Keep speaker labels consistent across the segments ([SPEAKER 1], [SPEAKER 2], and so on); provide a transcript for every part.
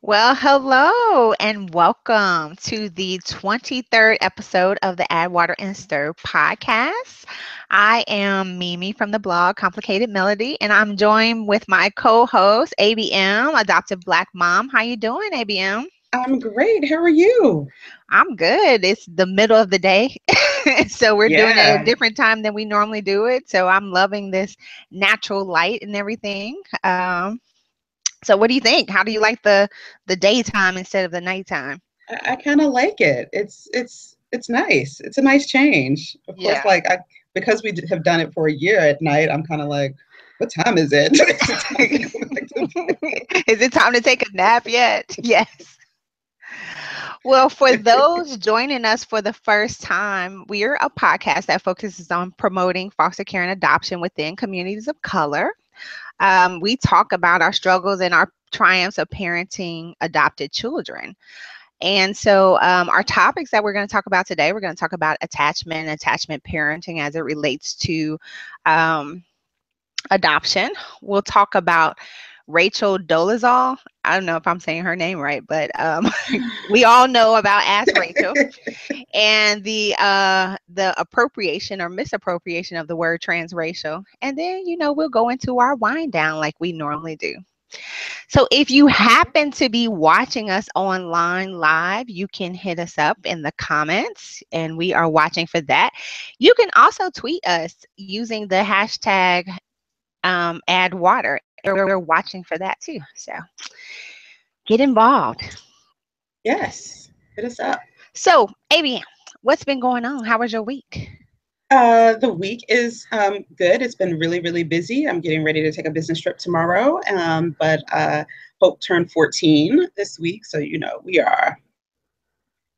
[SPEAKER 1] Well, hello and welcome to the 23rd episode of the Add Water and Stir podcast. I am Mimi from the blog Complicated Melody, and I'm joined with my co-host ABM, Adoptive Black Mom. How you doing, ABM?
[SPEAKER 2] I'm great. How are you?
[SPEAKER 1] I'm good. It's the middle of the day, so we're doing it at a
[SPEAKER 2] Yeah.
[SPEAKER 1] different time than we normally do it. So I'm loving this natural light and everything. So what do you think? How do you like the daytime instead of the nighttime?
[SPEAKER 2] I kind of like it. It's nice. It's a nice change. Of course,
[SPEAKER 1] Yeah.
[SPEAKER 2] because have done it for a year at night, I'm kind of like, what time is it? Is it time to go back to bed?
[SPEAKER 1] Is it time to take a nap yet? Yes. Well, for those joining us for the first time, we're a podcast that focuses on promoting foster care and adoption within communities of color. We talk about our struggles and our triumphs of parenting adopted children. And so, our topics that we're going to talk about today, we're going to talk about attachment and attachment parenting as it relates to um, adoption. We'll talk about Rachel Dolezal. I don't know if I'm saying her name right, but we all know about Ask Rachel and the appropriation or misappropriation of the word transracial. And then, we'll go into our wind down like we normally do. So if you happen to be watching us online live, you can hit us up in the comments and we are watching for that. You can also tweet us using the hashtag add water. We're watching for that too. So get involved.
[SPEAKER 2] Yes. Hit us up.
[SPEAKER 1] So, ABM, what's been going on? How was your week?
[SPEAKER 2] The week is good. It's been really, really busy. I'm getting ready to take a business trip tomorrow. But Hope turned 14 this week, so we are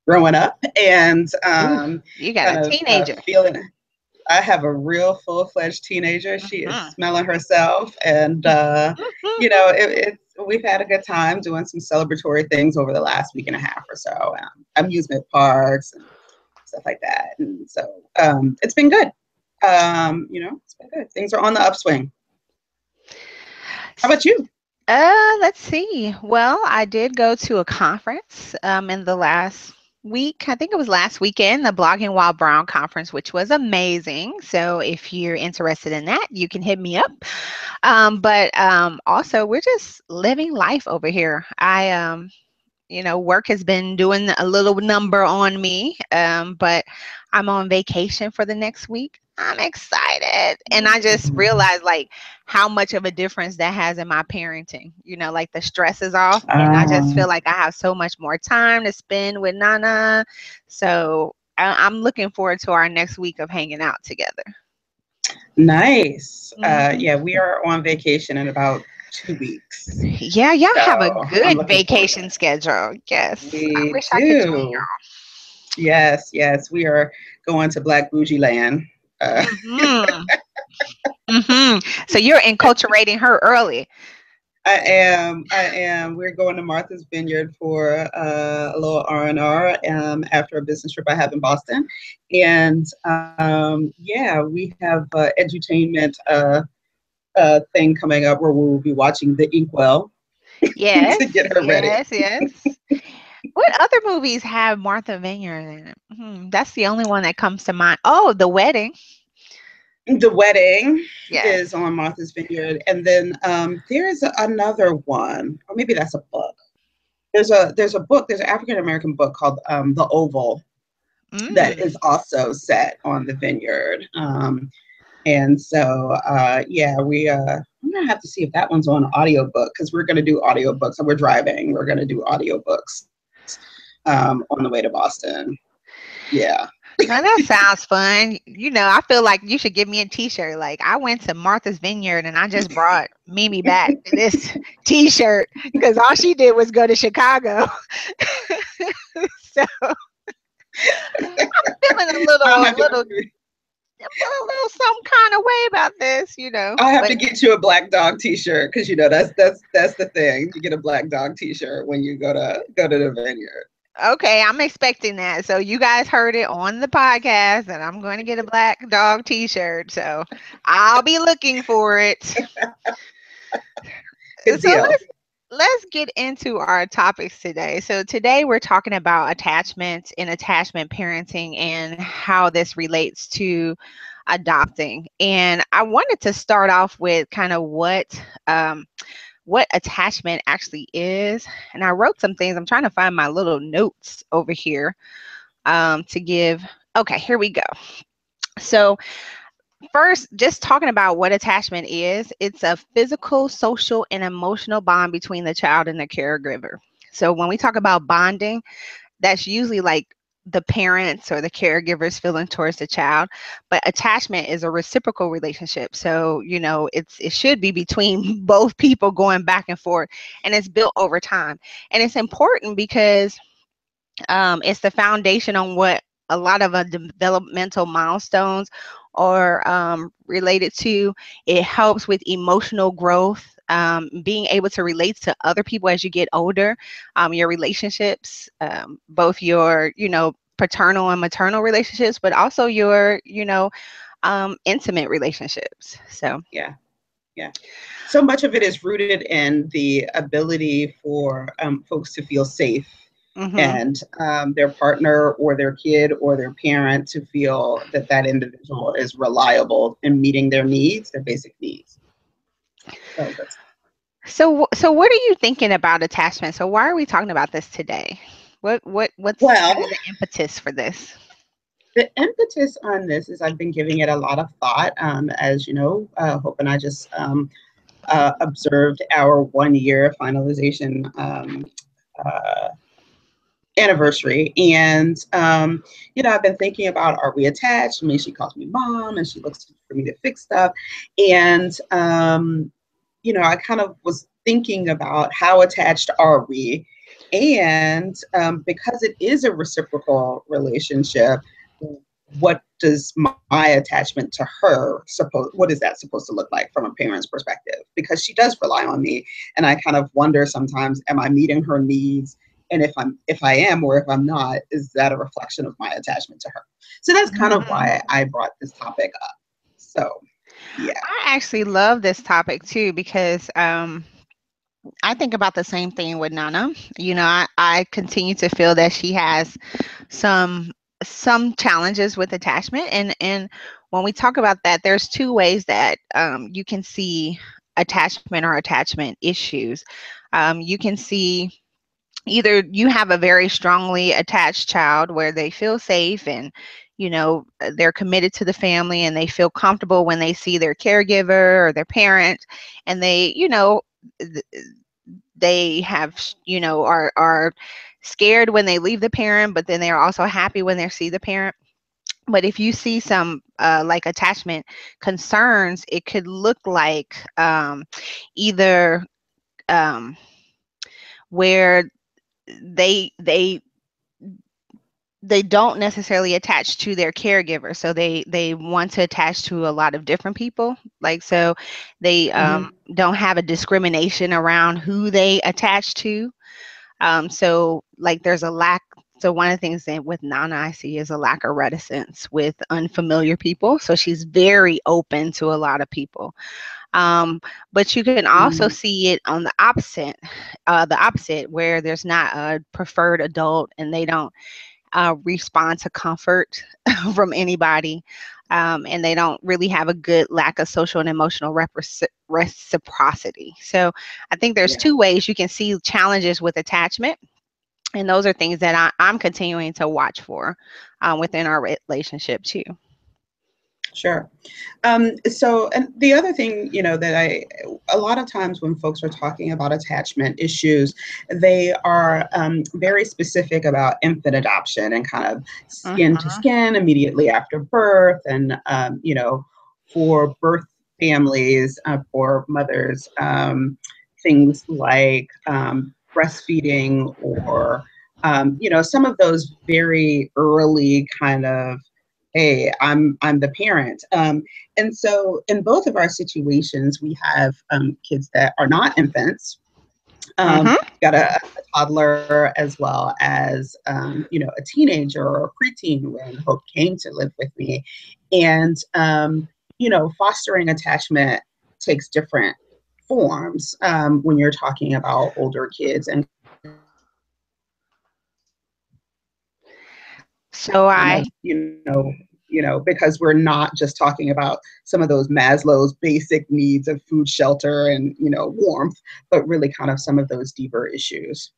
[SPEAKER 2] growing up and
[SPEAKER 1] Ooh, you got
[SPEAKER 2] kind
[SPEAKER 1] a
[SPEAKER 2] of
[SPEAKER 1] teenager.
[SPEAKER 2] feeling. I have a real full-fledged teenager. She is
[SPEAKER 1] Mhm.
[SPEAKER 2] smelling herself, and we've had a good time doing some celebratory things over the last week and a half or so. Amusement parks and stuff like that, and so it's been good. It's been good. Things are on the upswing. How about you?
[SPEAKER 1] Let's see. Well, I did go to a conference in the last week. I think it was last weekend, the Blogging While Brown conference, which was amazing. So if you're interested in that, you can hit me up. But also, we're just living life over here. Work has been doing a little number on me, but I'm on vacation for the next week. I'm excited. And I just realized like how much of a difference that has in my parenting. Like the stress is off, and I just
[SPEAKER 2] Uh,
[SPEAKER 1] feel like I have so much more time to spend with Nana. So I'm looking forward to our next week of hanging out together.
[SPEAKER 2] nice.
[SPEAKER 1] Mhm.
[SPEAKER 2] Yeah, we are on vacation in about 2 weeks,
[SPEAKER 1] Yeah, y'all have a
[SPEAKER 2] so I'm
[SPEAKER 1] good
[SPEAKER 2] looking forward to
[SPEAKER 1] vacation
[SPEAKER 2] that.
[SPEAKER 1] schedule. Yes. I
[SPEAKER 2] We
[SPEAKER 1] wish I could join
[SPEAKER 2] do. Yes, yes, we are going to Black Bougie Land. Uh,
[SPEAKER 1] y'all. So you're enculturating her early.
[SPEAKER 2] I am. We're going to Martha's Vineyard for a little R&R after a business trip I have in Boston, and yeah, we have edutainment thing coming up where we will be watching The Inkwell
[SPEAKER 1] Yes,
[SPEAKER 2] to get her ready.
[SPEAKER 1] yes, yes. What other movies have Martha Vineyard in it? That's the only one that comes to mind. Oh, The Wedding.
[SPEAKER 2] The Wedding is
[SPEAKER 1] Yes.
[SPEAKER 2] on Martha's Vineyard, and then there's another one, or maybe that's a book. There's a book. There's an African American book called The Oval that
[SPEAKER 1] Mm.
[SPEAKER 2] is also set on the vineyard. And so, yeah, I'm gonna have to see if that one's on audiobook because we're gonna do audiobooks. And we're driving. We're gonna do audiobooks on the way to Boston. Yeah.
[SPEAKER 1] Now that sounds fun. I feel like you should give me a T-shirt. Like I went to Martha's Vineyard and I just brought Mimi back this T-shirt because all she did was go to Chicago. So I'm feeling
[SPEAKER 2] I'll
[SPEAKER 1] a
[SPEAKER 2] have to.
[SPEAKER 1] little I'm feeling a little some kind of way about this.
[SPEAKER 2] I'll have
[SPEAKER 1] But
[SPEAKER 2] to get you a black dog T-shirt because that's the thing. You get a black dog T-shirt when you go to the vineyard.
[SPEAKER 1] okay, I'm expecting that. So you guys heard it on the podcast, and I'm going to get a black dog T-shirt. So I'll be looking for it.
[SPEAKER 2] Good
[SPEAKER 1] So
[SPEAKER 2] deal.
[SPEAKER 1] let's get into our topics today. So today we're talking about attachment and attachment parenting and how this relates to adopting. And I wanted to start off with kind of what attachment actually is. And I wrote some things. I'm trying to find my little notes over here to give. Okay, here we go. So first, just talking about what attachment is, it's a physical, social, and emotional bond between the child and the caregiver. So when we talk about bonding, that's usually like the parents or the caregivers feeling towards the child, but attachment is a reciprocal relationship. So it should be between both people going back and forth, and it's built over time. And it's important because it's the foundation on what a lot of developmental milestones are related to. It helps with emotional growth, being able to relate to other people as you get older, your relationships, both your, paternal and maternal relationships, but also your, intimate relationships. So,
[SPEAKER 2] Yeah. Yeah. So much of it is rooted in the ability for folks to feel safe
[SPEAKER 1] mhm.
[SPEAKER 2] and their partner or their kid or their parent to feel that that individual is reliable in meeting their needs, their basic needs. So that's
[SPEAKER 1] So what are you thinking about attachment? So why are we talking about this today? What's kind
[SPEAKER 2] well,
[SPEAKER 1] of the impetus for this?
[SPEAKER 2] the impetus on this is I've been giving it a lot of thought. As you know, Hope and I just observed our 1 year finalization uh, anniversary. And, I've been thinking about, are we attached? I mean, she calls me mom and she looks for me to fix stuff. And, I kind of was thinking about how attached are we? And because it is a reciprocal relationship, what does my attachment to her what is that supposed to look like from a parent's perspective? Because she does rely on me, and I kind of wonder sometimes, am I meeting her needs? And if I am, or if I'm not, is that a reflection of my attachment to her? So that's kind of
[SPEAKER 1] Mhm.
[SPEAKER 2] why I brought this topic up. So yeah.
[SPEAKER 1] I actually love this topic too because I think about the same thing with Nana. I continue to feel that she has some some challenges with attachment, and when we talk about that, there's two ways that you can see attachment or attachment issues. You can see either you have a very strongly attached child where they feel safe and they're committed to the family and they feel comfortable when they see their caregiver or their parent, and they th- they have are scared when they leave the parent, but then they're also happy when they see the parent. But if you see some like attachment concerns, it could look like either um, where they they they don't necessarily attach to their caregiver, so they want to attach to a lot of different people, like, so they
[SPEAKER 2] Hmm.
[SPEAKER 1] don't have a discrimination around who they attach to. So like there's a lack. So one of the things that with Nana I see is a lack of reticence with unfamiliar people, so she's very open to a lot of people. But you can also see it on the opposite, where there's not a preferred adult and they don't respond to comfort from anybody. And they don't really have a good lack of social and emotional reciprocity. So I think there's
[SPEAKER 2] Yeah.
[SPEAKER 1] two ways you can see challenges with attachment. And those are things that I'm continuing to watch for within our relationship too.
[SPEAKER 2] Sure. So, and the other thing, that a lot of times when folks are talking about attachment issues, they are very specific about infant adoption and kind of skin to
[SPEAKER 1] Mhm.
[SPEAKER 2] skin immediately after birth. And, for birth families, for mothers, things like breastfeeding or, some of those very early kind of, hey, I'm the parent. And so in both of our situations, we have kids that are not infants. Um,
[SPEAKER 1] Mhm.
[SPEAKER 2] got a toddler as well as a teenager or a preteen when Hope came to live with me, and fostering attachment takes different forms when you're talking about older kids and
[SPEAKER 1] So
[SPEAKER 2] kind
[SPEAKER 1] I
[SPEAKER 2] of, because we're not just talking about some of those Maslow's basic needs of food, shelter, and, warmth, but really kind of some of those deeper issues.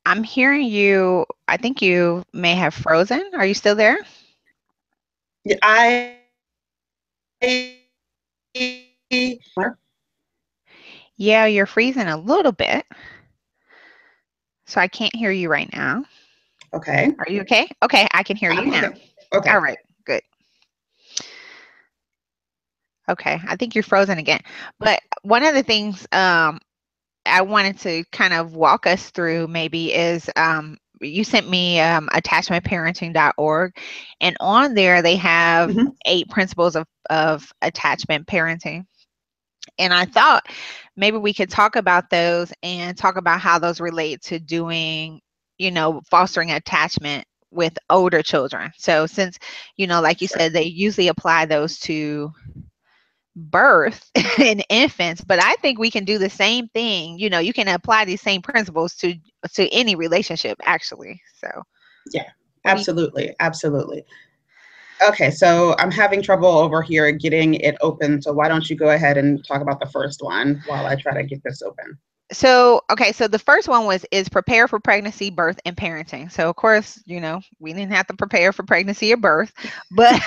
[SPEAKER 1] I'm hearing you. I think you may have frozen. Are you still there?
[SPEAKER 2] Yeah,
[SPEAKER 1] Yeah, you're freezing a little bit. So I can't hear you right now.
[SPEAKER 2] okay.
[SPEAKER 1] Are you okay? Okay, I can hear you
[SPEAKER 2] I'm
[SPEAKER 1] now.
[SPEAKER 2] okay. Okay.
[SPEAKER 1] All right, good. Okay, I think you're frozen again. But one of the things I wanted to kind of walk us through maybe is you sent me attachmentparenting.org, and on there they have
[SPEAKER 2] Mm-hmm.
[SPEAKER 1] 8 principles of attachment parenting. And I thought maybe we could talk about those and talk about how those relate to doing, fostering attachment with older children. So since, like you
[SPEAKER 2] Sure.
[SPEAKER 1] said, they usually apply those to birth in infants, but I think we can do the same thing. You can apply these same principles to any relationship actually. So
[SPEAKER 2] Yeah,
[SPEAKER 1] what do you
[SPEAKER 2] absolutely. Absolutely. Okay, so I'm having trouble over here getting it open. So why don't you go ahead and talk about the first one while I try to get this open?
[SPEAKER 1] So okay, so the first one is prepare for pregnancy, birth, and parenting. So of course, we didn't have to prepare for pregnancy or birth, but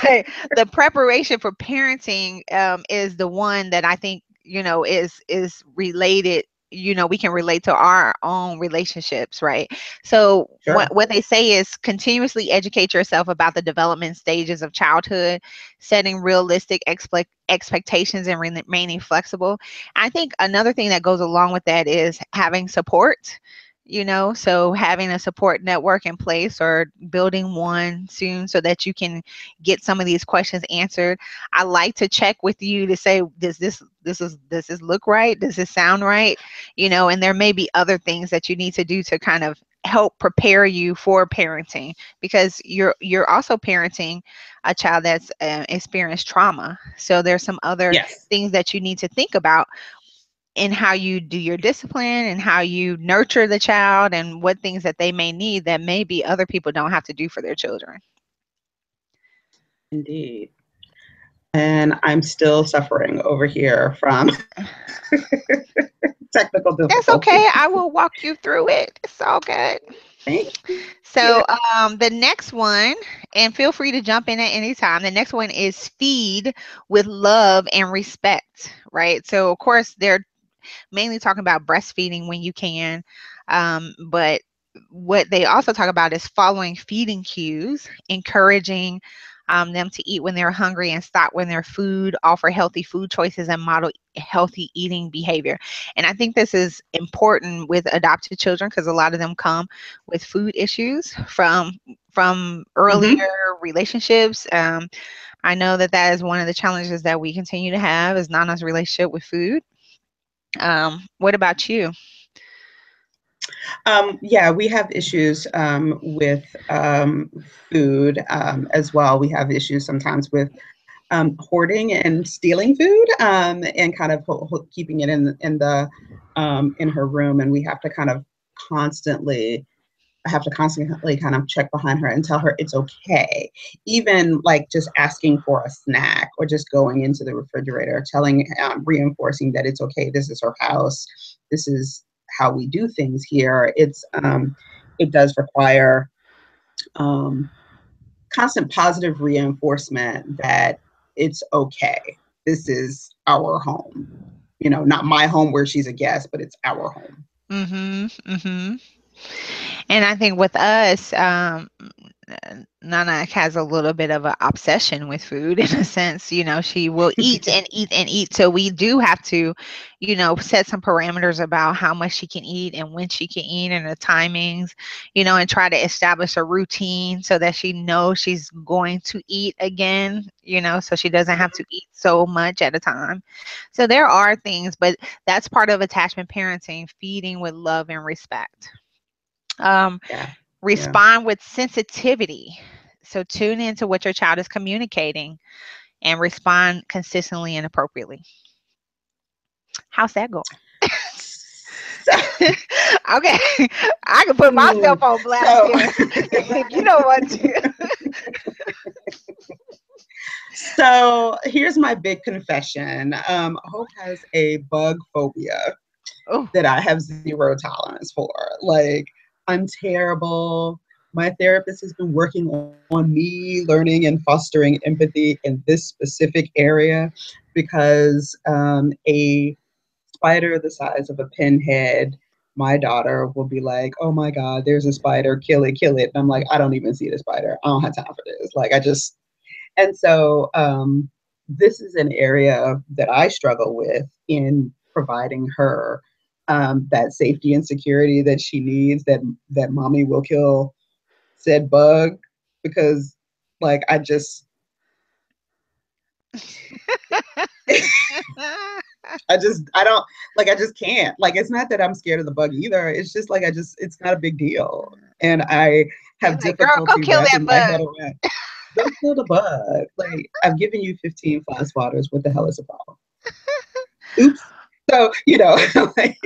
[SPEAKER 1] the preparation for parenting is the one that I think is related. We can relate to our own relationships, right? So
[SPEAKER 2] Sure.
[SPEAKER 1] what they say is continuously educate yourself about the development stages of childhood, setting realistic expectations and remaining flexible. I think another thing that goes along with that is having support, so having a support network in place or building one soon so that you can get some of these questions answered. I like to check with you to say, does this look right? Does this sound right? And there may be other things that you need to do to kind of help prepare you for parenting, because you're also parenting a child that's experienced trauma. So there's some other
[SPEAKER 2] Yes,
[SPEAKER 1] things that you need to think about in how you do your discipline and how you nurture the child and what things that they may need that maybe other people don't have to do for their children.
[SPEAKER 2] indeed. And I'm still suffering over here from technical
[SPEAKER 1] That's okay.
[SPEAKER 2] difficulties.
[SPEAKER 1] I will walk you through it. It's all good.
[SPEAKER 2] Thank you.
[SPEAKER 1] So the next one, and feel free to jump in at any time. The next one is feed with love and respect, right? So of course they're mainly talking about breastfeeding when you can, but what they also talk about is following feeding cues, encouraging them to eat when they're hungry and stop when they're food, offer healthy food choices, and model healthy eating behavior. And I think this is important with adopted children because a lot of them come with food issues from earlier
[SPEAKER 2] Mm-hmm.
[SPEAKER 1] relationships. I know that is one of the challenges that we continue to have is Nana's relationship with food. What about you?
[SPEAKER 2] Yeah, we have issues with food as well. We have issues sometimes with hoarding and stealing food and kind of keeping it in her room, and we have to kind of constantly. I have to constantly kind of check behind her and tell her it's okay. Even like just asking for a snack or just going into the refrigerator, reinforcing that it's okay. This is her house. This is how we do things here. It does require um, constant positive reinforcement that it's okay. This is our home. Not my home where she's a guest, but it's our home.
[SPEAKER 1] Mm-hmm. Mm-hmm. And I think with us, Nana has a little bit of an obsession with food in a sense. She will eat and eat and eat. So we do have to, set some parameters about how much she can eat and when she can eat and the timings, and try to establish a routine so that she knows she's going to eat again, so she doesn't have to eat so much at a time. So there are things, but that's part of attachment parenting, feeding with love and respect. Um,
[SPEAKER 2] Yeah. Yeah.
[SPEAKER 1] Respond with sensitivity. So tune into what your child is communicating. and respond consistently and appropriately. How's that going?
[SPEAKER 2] So,
[SPEAKER 1] Okay, I can put myself on blast
[SPEAKER 2] so,
[SPEAKER 1] here if you don't want to.
[SPEAKER 2] so here's my big confession. Hope has a bug phobia
[SPEAKER 1] Oh,
[SPEAKER 2] that I have zero tolerance for. Like, I'm terrible. My therapist has been working on me learning and fostering empathy in this specific area because a spider the size of a pinhead, my daughter will be like, oh my God, there's a spider, kill it, kill it. And I'm like, I don't even see the spider. I don't have time for this. Like, I just, and so this is an area that I struggle with in providing her that safety and security that she needs, that mommy will kill said bug because like I don't like I just can't. Like it's not that I'm scared of the bug either. It's just like it's not a big deal. And I
[SPEAKER 1] you're
[SPEAKER 2] have
[SPEAKER 1] like, girl, go
[SPEAKER 2] difficulty
[SPEAKER 1] kill
[SPEAKER 2] wrapping
[SPEAKER 1] that
[SPEAKER 2] my
[SPEAKER 1] bug.
[SPEAKER 2] head around. Don't kill the bug. Like I've given you 15 fast waters. What the hell is the problem? Oops. So, like,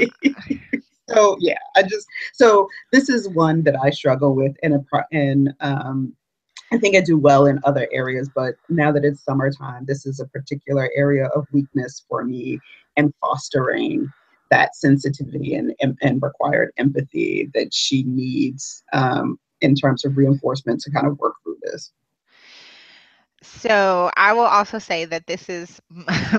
[SPEAKER 2] so yeah, so this is one that I struggle with and I think I do well in other areas, but now that it's summertime, this is a particular area of weakness for me and fostering that sensitivity and required empathy that she needs in terms of reinforcement to kind of work through this.
[SPEAKER 1] So I will also say that this is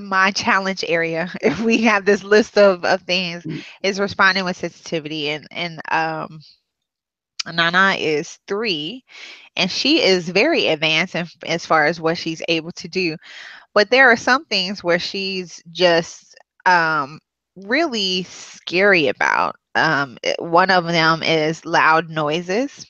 [SPEAKER 1] my challenge area. If we have this list of things, is responding with sensitivity, and Nana is 3, and she is very advanced as far as what she's able to do. But there are some things where she's just really scary about. One of them is loud noises,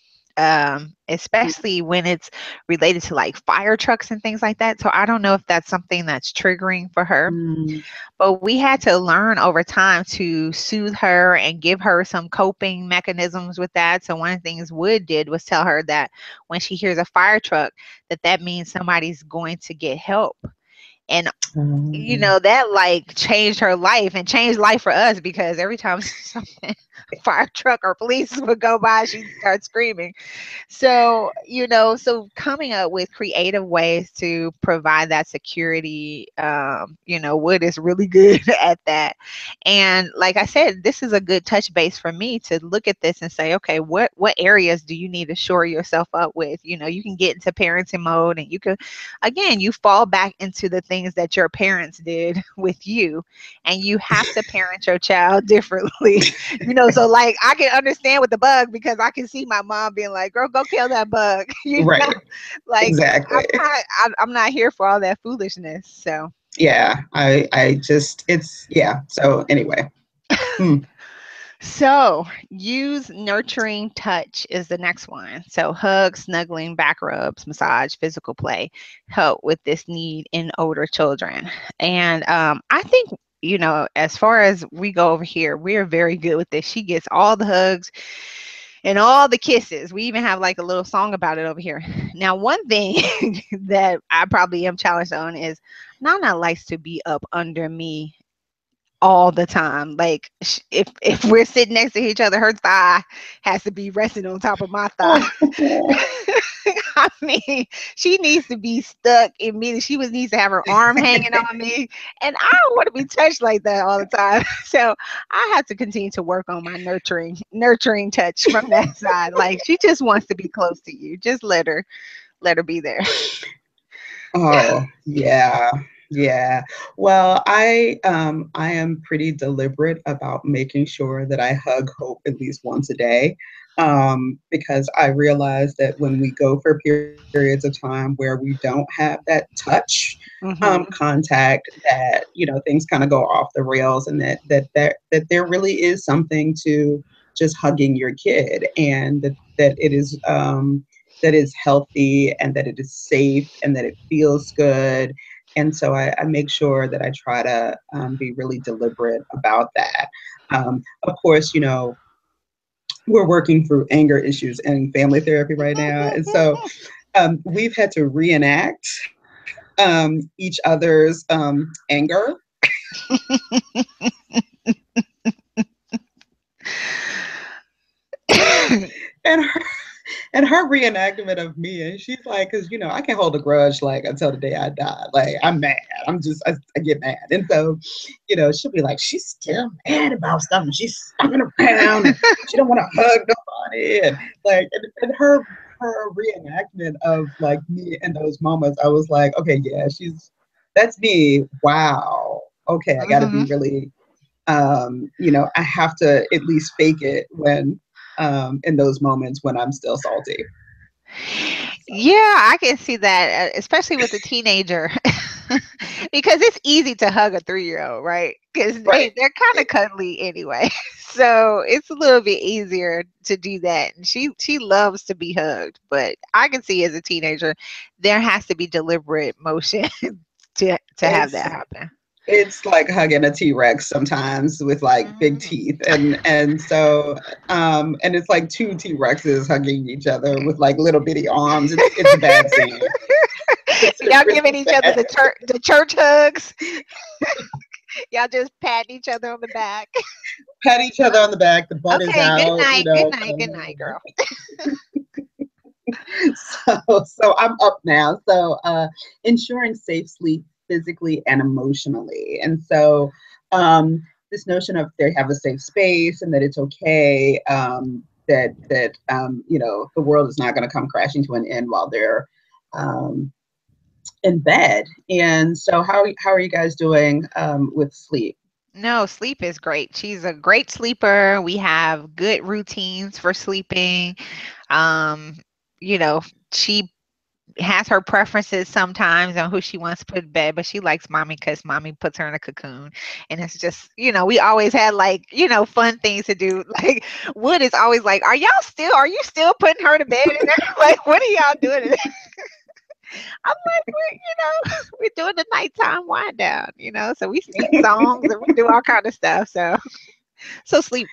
[SPEAKER 1] especially when it's related to like fire trucks and things like that. So I don't know if that's something that's triggering for her.
[SPEAKER 2] Mm,
[SPEAKER 1] But we had to learn over time to soothe her and give her some coping mechanisms with that. So one of the things Wood did was tell her that when she hears a fire truck, that means somebody's going to get help. And
[SPEAKER 2] um,
[SPEAKER 1] that like changed her life and changed life for us because every time something fire truck or police would go by, she'd start screaming. So coming up with creative ways to provide that security, Wood is really good at that. And like I said, this is a good touch base for me to look at this and say, okay, what areas do you need to shore yourself up with? You can get into parenting mode, and you could, again, you fall back into the things that your parents did with you, and you have to parent your child differently. So like I can understand with the bug because I can see my mom being like, "Girl, go kill that bug."
[SPEAKER 2] right,
[SPEAKER 1] Like
[SPEAKER 2] exactly.
[SPEAKER 1] I'm not here for all that foolishness. So
[SPEAKER 2] Yeah, I just, yeah. So anyway. Hmm.
[SPEAKER 1] So, use nurturing touch is the next one. So, hug, snuggling, back rubs, massage, physical play help with this need in older children. And I think, as far as we go over here, we're very good with this. She gets all the hugs and all the kisses. We even have like a little song about it over here. Now, one thing that I probably am challenged on is Nana likes to be up under me all the time. Like if we're sitting next to each other, her thigh has to be resting on top of my thigh.
[SPEAKER 2] Oh.
[SPEAKER 1] I mean, she needs to be stuck in me. She needs to have her arm hanging on me, and I don't want to be touched like that all the time. So I have to continue to work on my nurturing touch from that side. Like she just wants to be close to you. Just let her be there.
[SPEAKER 2] Oh, yeah. Yeah. Well, I am pretty deliberate about making sure that I hug Hope at least once a day. Because I realize that when we go for periods of time where we don't have that touch
[SPEAKER 1] Hmm.
[SPEAKER 2] contact, that things kind of go off the rails, and that there really is something to just hugging your kid, and that it is healthy and that it is safe and that it feels good. And so I make sure that I try to be really deliberate about that. Of course, we're working through anger issues and family therapy right now. And so we've had to reenact each other's anger. and her and her reenactment of me, and she's like, because I can't hold a grudge like until the day I die. Like I'm mad. I get mad, and so she'll be like, she's still mad about stuff, and she's stomping around, and she don't want to hug nobody, and like, and her reenactment of like me in those moments, I was like, okay, yeah, that's me. Wow. Okay, I got to be really, I have to at least fake it when in those moments when I'm still salty.
[SPEAKER 1] Yeah, I can see that, especially with a teenager, because it's easy to hug a 3-year-old, right? Because
[SPEAKER 2] Right.
[SPEAKER 1] they're kind of cuddly anyway, so it's a little bit easier to do that. And she loves to be hugged, but I can see as a teenager, there has to be deliberate motion to have that happen.
[SPEAKER 2] It's like hugging a T-Rex sometimes with like big teeth, and so and it's like two T-Rexes hugging each other with like little bitty arms. It's a bad scene.
[SPEAKER 1] Y'all giving each other the church hugs. Y'all just patting each other on the back.
[SPEAKER 2] Pat each other on the back. The butt is
[SPEAKER 1] Okay, good
[SPEAKER 2] out.
[SPEAKER 1] night, good night, good night, girl.
[SPEAKER 2] So I'm up now. So ensuring safe sleep physically and emotionally. And so this notion of they have a safe space and that it's okay, that the world is not going to come crashing to an end while they're in bed. And so how are you guys doing with sleep?
[SPEAKER 1] No, sleep is great. She's a great sleeper. We have good routines for sleeping. Um, she has her preferences sometimes on who she wants to put in bed, but she likes mommy because mommy puts her in a cocoon. And it's just, we always had like, fun things to do. Like Wood is always like, are you still putting her to bed? And like, what are y'all doing? I'm like, we're doing the nighttime wind down, so we sing songs and we do all kind of stuff. So sleep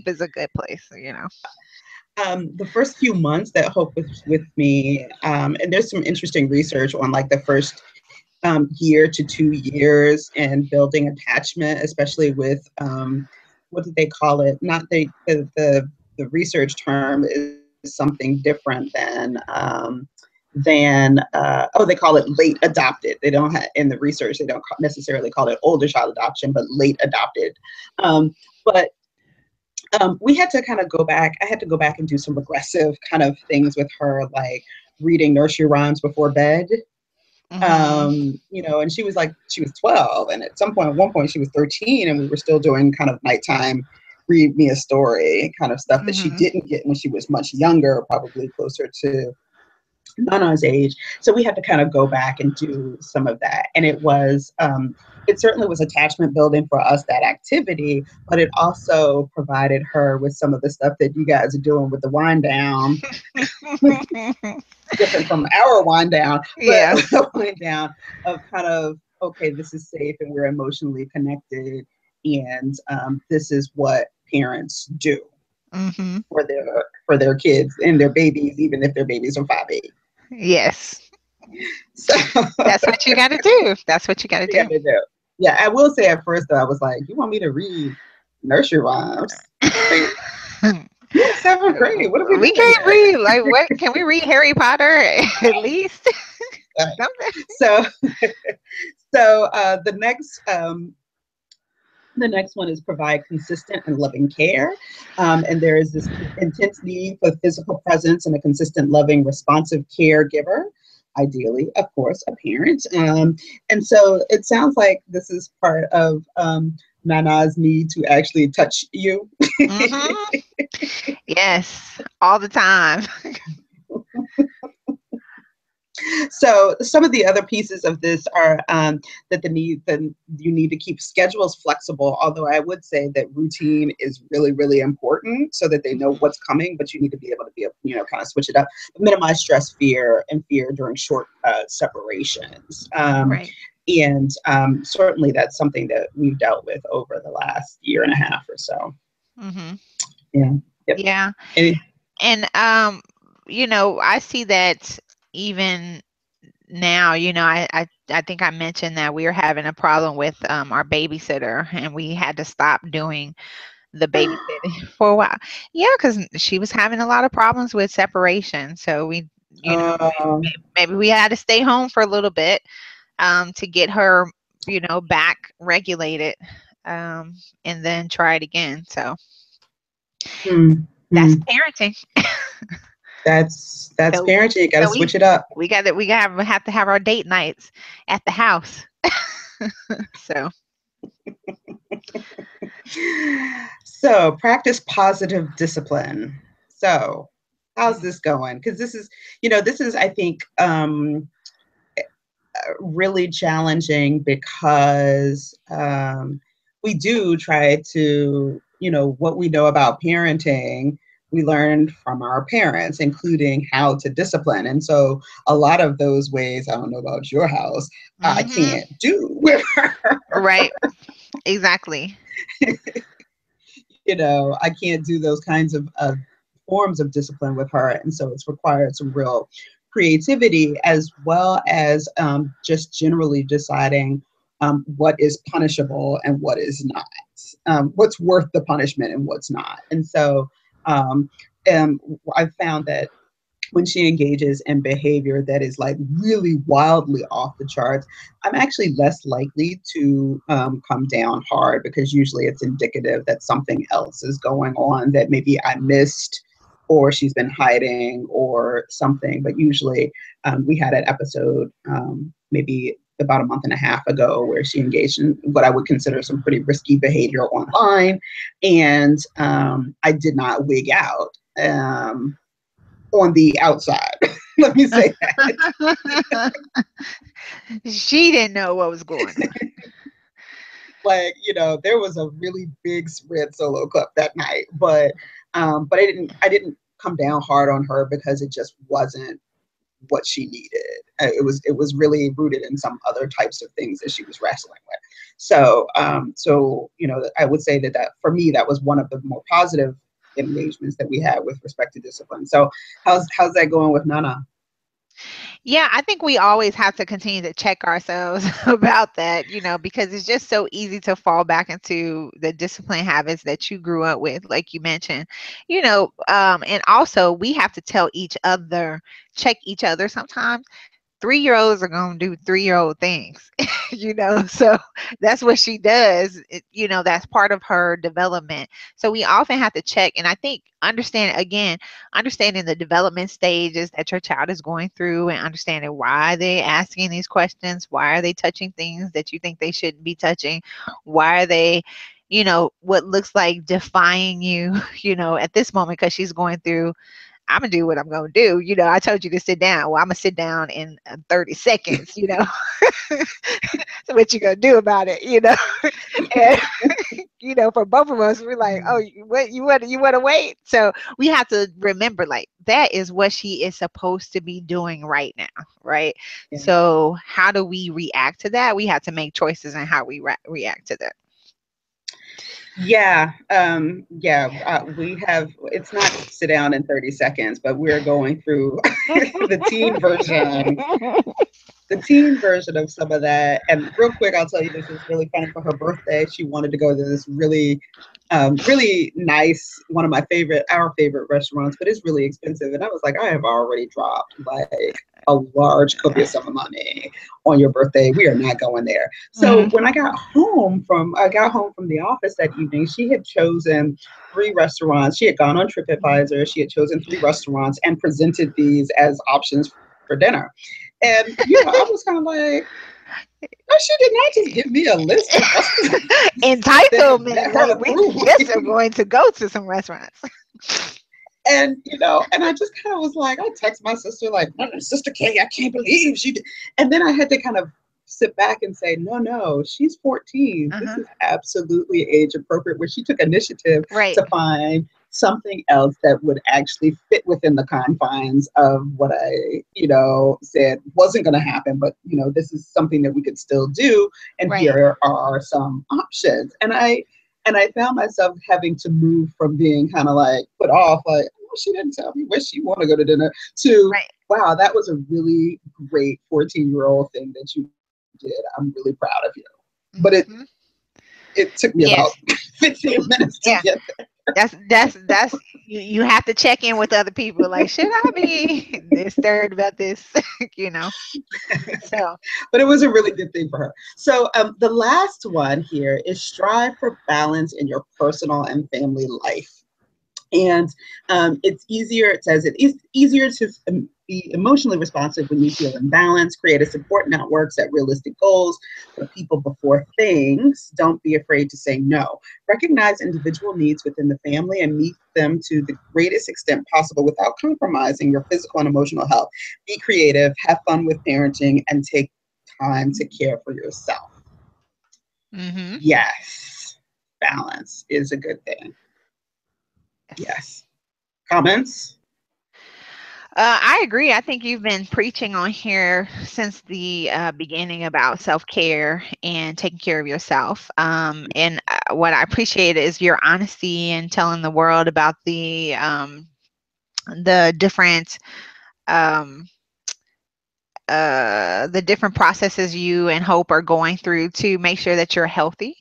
[SPEAKER 1] is a good place.
[SPEAKER 2] The first few months that Hope was with me, and there's some interesting research on like the first year to 2 years and building attachment, especially with what did they call it? Not the research term is something different than they call it late adopted. They don't have in the research they don't necessarily call it older child adoption, but late adopted. But we had to kind of go back. I had to go back and do some regressive kind of things with her, like reading nursery rhymes before bed. And she was 12, and at one point she was 13, and we were still doing kind of nighttime read me a story kind of stuff that she didn't get when she was much younger, probably closer to Nana's age. So we had to kind of go back and do some of that. And it certainly was attachment building for us, that activity, but it also provided her with some of the stuff that you guys are doing with the wind down. Different from our wind down, but the wind down of kind of, okay, this is safe and we're emotionally connected. And this is what parents do for their kids and their babies, even if their babies are 5'8".
[SPEAKER 1] Yes.
[SPEAKER 2] So
[SPEAKER 1] that's what you got to do. That's what you got to do.
[SPEAKER 2] Yeah, I will say at first though, I was like, you want me to read nursery rhymes? You're 7th grade. What are we doing?
[SPEAKER 1] We can't read. Like, what? Can we read Harry Potter at least?
[SPEAKER 2] So the next one is provide consistent and loving care. And there is this intense need for physical presence and a consistent, loving, responsive caregiver. Ideally, of course, a parent. And so it sounds like this is part of Nana's need to actually touch you.
[SPEAKER 1] Yes, all the time.
[SPEAKER 2] So some of the other pieces of this are that you need to keep schedules flexible, although I would say that routine is really, really important so that they know what's coming, but you need to be able to kind of switch it up, minimize stress, fear during short separations.
[SPEAKER 1] Right.
[SPEAKER 2] And certainly that's something that we've dealt with over the last year and a half or so. Yeah. Yep.
[SPEAKER 1] Yeah. And I see that even now, I think I mentioned that we were having a problem with our babysitter, and we had to stop doing the babysitting for a while. Yeah, because she was having a lot of problems with separation. So we,
[SPEAKER 2] Um,
[SPEAKER 1] maybe we had to stay home for a little bit to get her, back regulated, and then try it again. So
[SPEAKER 2] hmm,
[SPEAKER 1] that's
[SPEAKER 2] hmm.
[SPEAKER 1] parenting.
[SPEAKER 2] That's
[SPEAKER 1] So,
[SPEAKER 2] parenting. You got to
[SPEAKER 1] so
[SPEAKER 2] switch it up.
[SPEAKER 1] we have to have our date nights at the house. So
[SPEAKER 2] So practice positive discipline. So how's this going? Because this is I think really challenging because we do try to, what we know about parenting, we learned from our parents, including how to discipline. And so a lot of those ways, I don't know about your house, I
[SPEAKER 1] hmm
[SPEAKER 2] can't do with her.
[SPEAKER 1] right, exactly.
[SPEAKER 2] I can't do those kinds of forms of discipline with her. And so it's required some real creativity as well as just generally deciding what is punishable and what is not, what's worth the punishment and what's not. And so um, I've found that when she engages in behavior that is like really wildly off the charts, I'm actually less likely to come down hard because usually it's indicative that something else is going on that maybe I missed or she's been hiding or something. But usually we had an episode maybe about a month and a half ago where she engaged in what I would consider some pretty risky behavior online. And I did not wig out. On the outside. Let me say
[SPEAKER 1] She didn't know what was going on.
[SPEAKER 2] like, there was a really big red solo cup that night, but I didn't come down hard on her because it just wasn't what she needed. It was really rooted in some other types of things that she was wrestling with. So I would say that for me that was one of the more positive engagements that we had with respect to discipline. So how's that going with Nana?
[SPEAKER 1] Yeah, I think we always have to continue to check ourselves about that, because it's just so easy to fall back into the discipline habits that you grew up with, like you mentioned, and also we have to check each other sometimes. 3-year-olds are going to do 3-year-old things, so that's what she does. That's part of her development. So we often have to check. And I think understanding the development stages that your child is going through and understanding why they're asking these questions, why are they touching things that you think they shouldn't be touching, why are they, what looks like defying you, at this moment, because she's going through, I'm gonna do what I'm gonna do. I told you to sit down. Well, I'm gonna sit down in 30 seconds. So what you gonna do about it? And for both of us, we're like, oh, what you want to wait? So we have to remember, like, that is what she is supposed to be doing right now, right?
[SPEAKER 2] Yeah.
[SPEAKER 1] So how do we react to that? We have to make choices in how we react to that.
[SPEAKER 2] Yeah, we have. It's not sit down in 30 seconds, but we're going through the teen version, the teen version of some of that. And real quick, I'll tell you this is really funny. For her birthday, she wanted to go to this really nice, one of our favorite restaurants, but it's really expensive. And I was like, I have already dropped like a large copious sum of money on your birthday. We are not going there. So when I got home from the office that evening, she had chosen 3 restaurants. She had gone on TripAdvisor. She had chosen 3 restaurants and presented these as options for dinner. And I was kind of like, no, she did not just give me a list of restaurants that met
[SPEAKER 1] Entitlement,
[SPEAKER 2] her
[SPEAKER 1] like we
[SPEAKER 2] approval.
[SPEAKER 1] just are going to go to some restaurants.
[SPEAKER 2] And I just kind of was like, I text my sister like, Sister Kay, I can't believe she did. And then I had to kind of sit back and say, no, she's 14. This
[SPEAKER 1] Uh-huh.
[SPEAKER 2] is absolutely age appropriate, where she took initiative
[SPEAKER 1] Right.
[SPEAKER 2] to find something else that would actually fit within the confines of what I, said wasn't going to happen. But, this is something that we could still do. And
[SPEAKER 1] Right.
[SPEAKER 2] here are some options. And I found myself having to move from being kind of like put off, like, she didn't tell me where she want to go to dinner, to,
[SPEAKER 1] Right.
[SPEAKER 2] wow, that was a really great 14-year-old thing that you did. I'm really proud of you. But
[SPEAKER 1] Hmm.
[SPEAKER 2] it took me about
[SPEAKER 1] Yes.
[SPEAKER 2] 15 minutes to
[SPEAKER 1] Yeah.
[SPEAKER 2] get there.
[SPEAKER 1] That's you have to check in with other people. Like, should I be disturbed about this? you know. So.
[SPEAKER 2] But it was a really good thing for her. So the last one here is strive for balance in your personal and family life. And it's easier, it says it is easier to be emotionally responsive when you feel imbalanced. Create a support network, set realistic goals, put people before things. Don't be afraid to say no. Recognize individual needs within the family and meet them to the greatest extent possible without compromising your physical and emotional health. Be creative, have fun with parenting, and take time to care for yourself.
[SPEAKER 1] Hmm.
[SPEAKER 2] Yes, balance is a good thing. Yes. Comments?
[SPEAKER 1] I agree. I think you've been preaching on here since the beginning about self care and taking care of yourself. And what I appreciate is your honesty and telling the world about the different um, the different processes you and Hope are going through to make sure that you're healthy.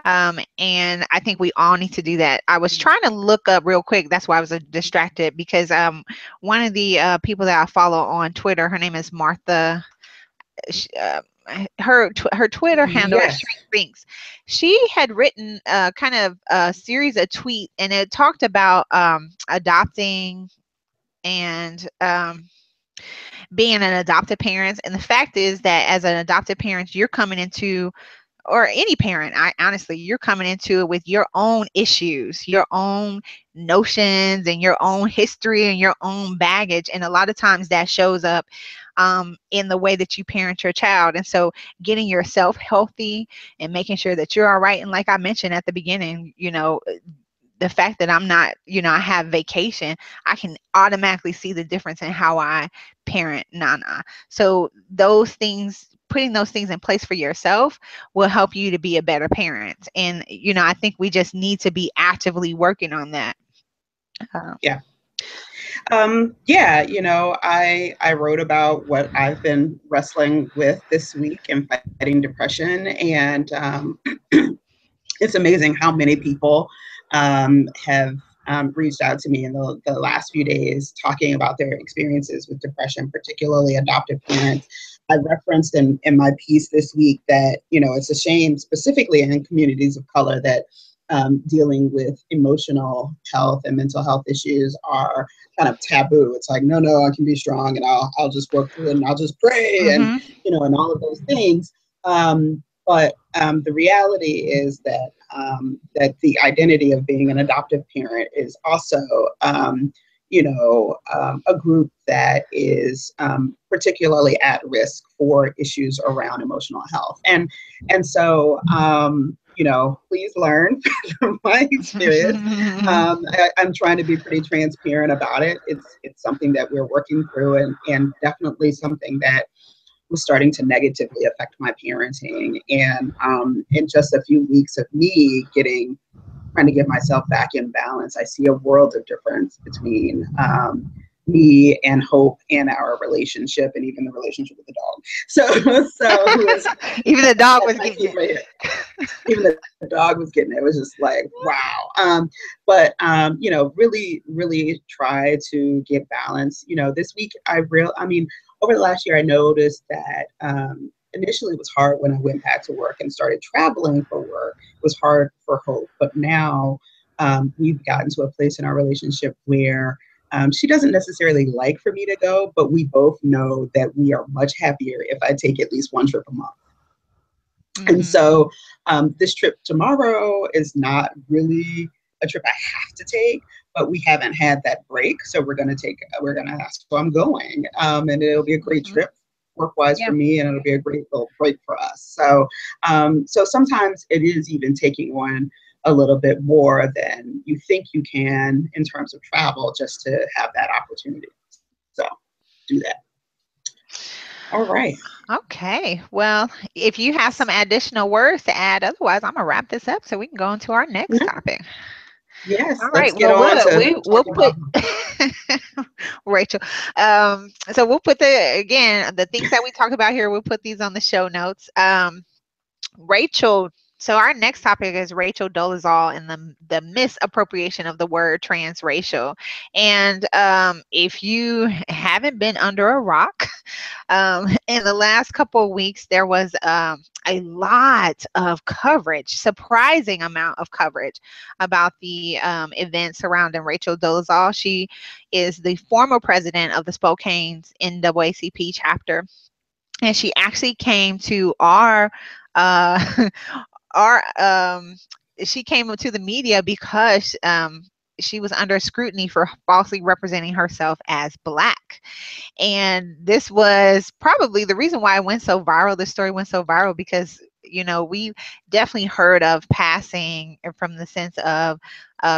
[SPEAKER 1] And I think we all need to do that. I was trying to look up real quick. That's why I was distracted because one of the people that I follow on Twitter, her name is Martha. sh- Uh, her Twitter handle is
[SPEAKER 2] Yes.
[SPEAKER 1] Shrink Thinks. She had written kind of a series of tweet, and it talked about adopting and being an adopted parent. And the fact is that as an adopted parent, you're coming into, or any parent, I honestly, you're coming into it with your own issues, your own notions, and your own history and your own baggage. And a lot of times that shows up in the way that you parent your child. And so getting yourself healthy and making sure that you're all right. And like I mentioned at the beginning, the fact that I'm not, I have vacation, I can automatically see the difference in how I parent Nana. So those things, putting those things in place for yourself will help you to be a better parent. And, I think we just need to be actively working on that. Uh,
[SPEAKER 2] Yeah. Yeah, I wrote about what I've been wrestling with this week and fighting depression. And it's amazing how many people have reached out to me in the last few days talking about their experiences with depression, particularly adoptive parents. I referenced in my piece this week that, it's a shame, specifically in communities of color, that dealing with emotional health and mental health issues are kind of taboo. It's like, no, I can be strong and I'll just work through it and I'll just pray and,
[SPEAKER 1] mhm.
[SPEAKER 2] and all of those things. But the reality is that that the identity of being an adoptive parent is also, a group that is particularly at risk for issues around emotional health. And so, please learn from my experience. I'm trying to be pretty transparent about it. It's something that we're working through, and definitely something that was starting to negatively affect my parenting. And in just a few weeks of me trying to get myself back in balance, I see a world of difference between me and Hope and our relationship, and even the relationship with the dog. So who is
[SPEAKER 1] Even the dog
[SPEAKER 2] that's
[SPEAKER 1] was
[SPEAKER 2] my
[SPEAKER 1] getting
[SPEAKER 2] kid
[SPEAKER 1] it.
[SPEAKER 2] right here. Even the dog was getting it. It was just like, wow. But really, really try to get balance. This week over the last year, I noticed that initially it was hard when I went back to work and started traveling for work. It was hard for Hope, but now we've gotten to a place in our relationship where she doesn't necessarily like for me to go, but we both know that we are much happier if I take at least one trip a month. And
[SPEAKER 1] Hmm.
[SPEAKER 2] so this trip tomorrow is not really a trip I have to take, but we haven't had that break. So we're going to ask where I'm going. And it'll be a great
[SPEAKER 1] Hmm.
[SPEAKER 2] trip work-wise
[SPEAKER 1] Yeah.
[SPEAKER 2] for me, and it'll be a great little break for us. So sometimes it is even taking on a little bit more than you think you can in terms of travel, just to have that opportunity. So do that. All right.
[SPEAKER 1] Okay. Well, if you have some additional words to add, otherwise, I'm gonna wrap this up so we can go into our next topic.
[SPEAKER 2] Yes,
[SPEAKER 1] All right.
[SPEAKER 2] let's get
[SPEAKER 1] Well,
[SPEAKER 2] on to
[SPEAKER 1] we'll
[SPEAKER 2] talking
[SPEAKER 1] put
[SPEAKER 2] about.
[SPEAKER 1] Rachel. So we'll put the things that we talk about here, we'll put these on the show notes. Rachel. So our next topic is Rachel Dolezal and the misappropriation of the word transracial. And if you haven't been under a rock, in the last couple of weeks, there was a lot of coverage, surprising amount of coverage about the events surrounding Rachel Dolezal. She is the former president of the Spokane's NAACP chapter, and she actually came to uh, our she came to the media because she was under scrutiny for falsely representing herself as Black. And this was probably the reason why it went so viral. The story went so viral because, we definitely heard of passing from the sense of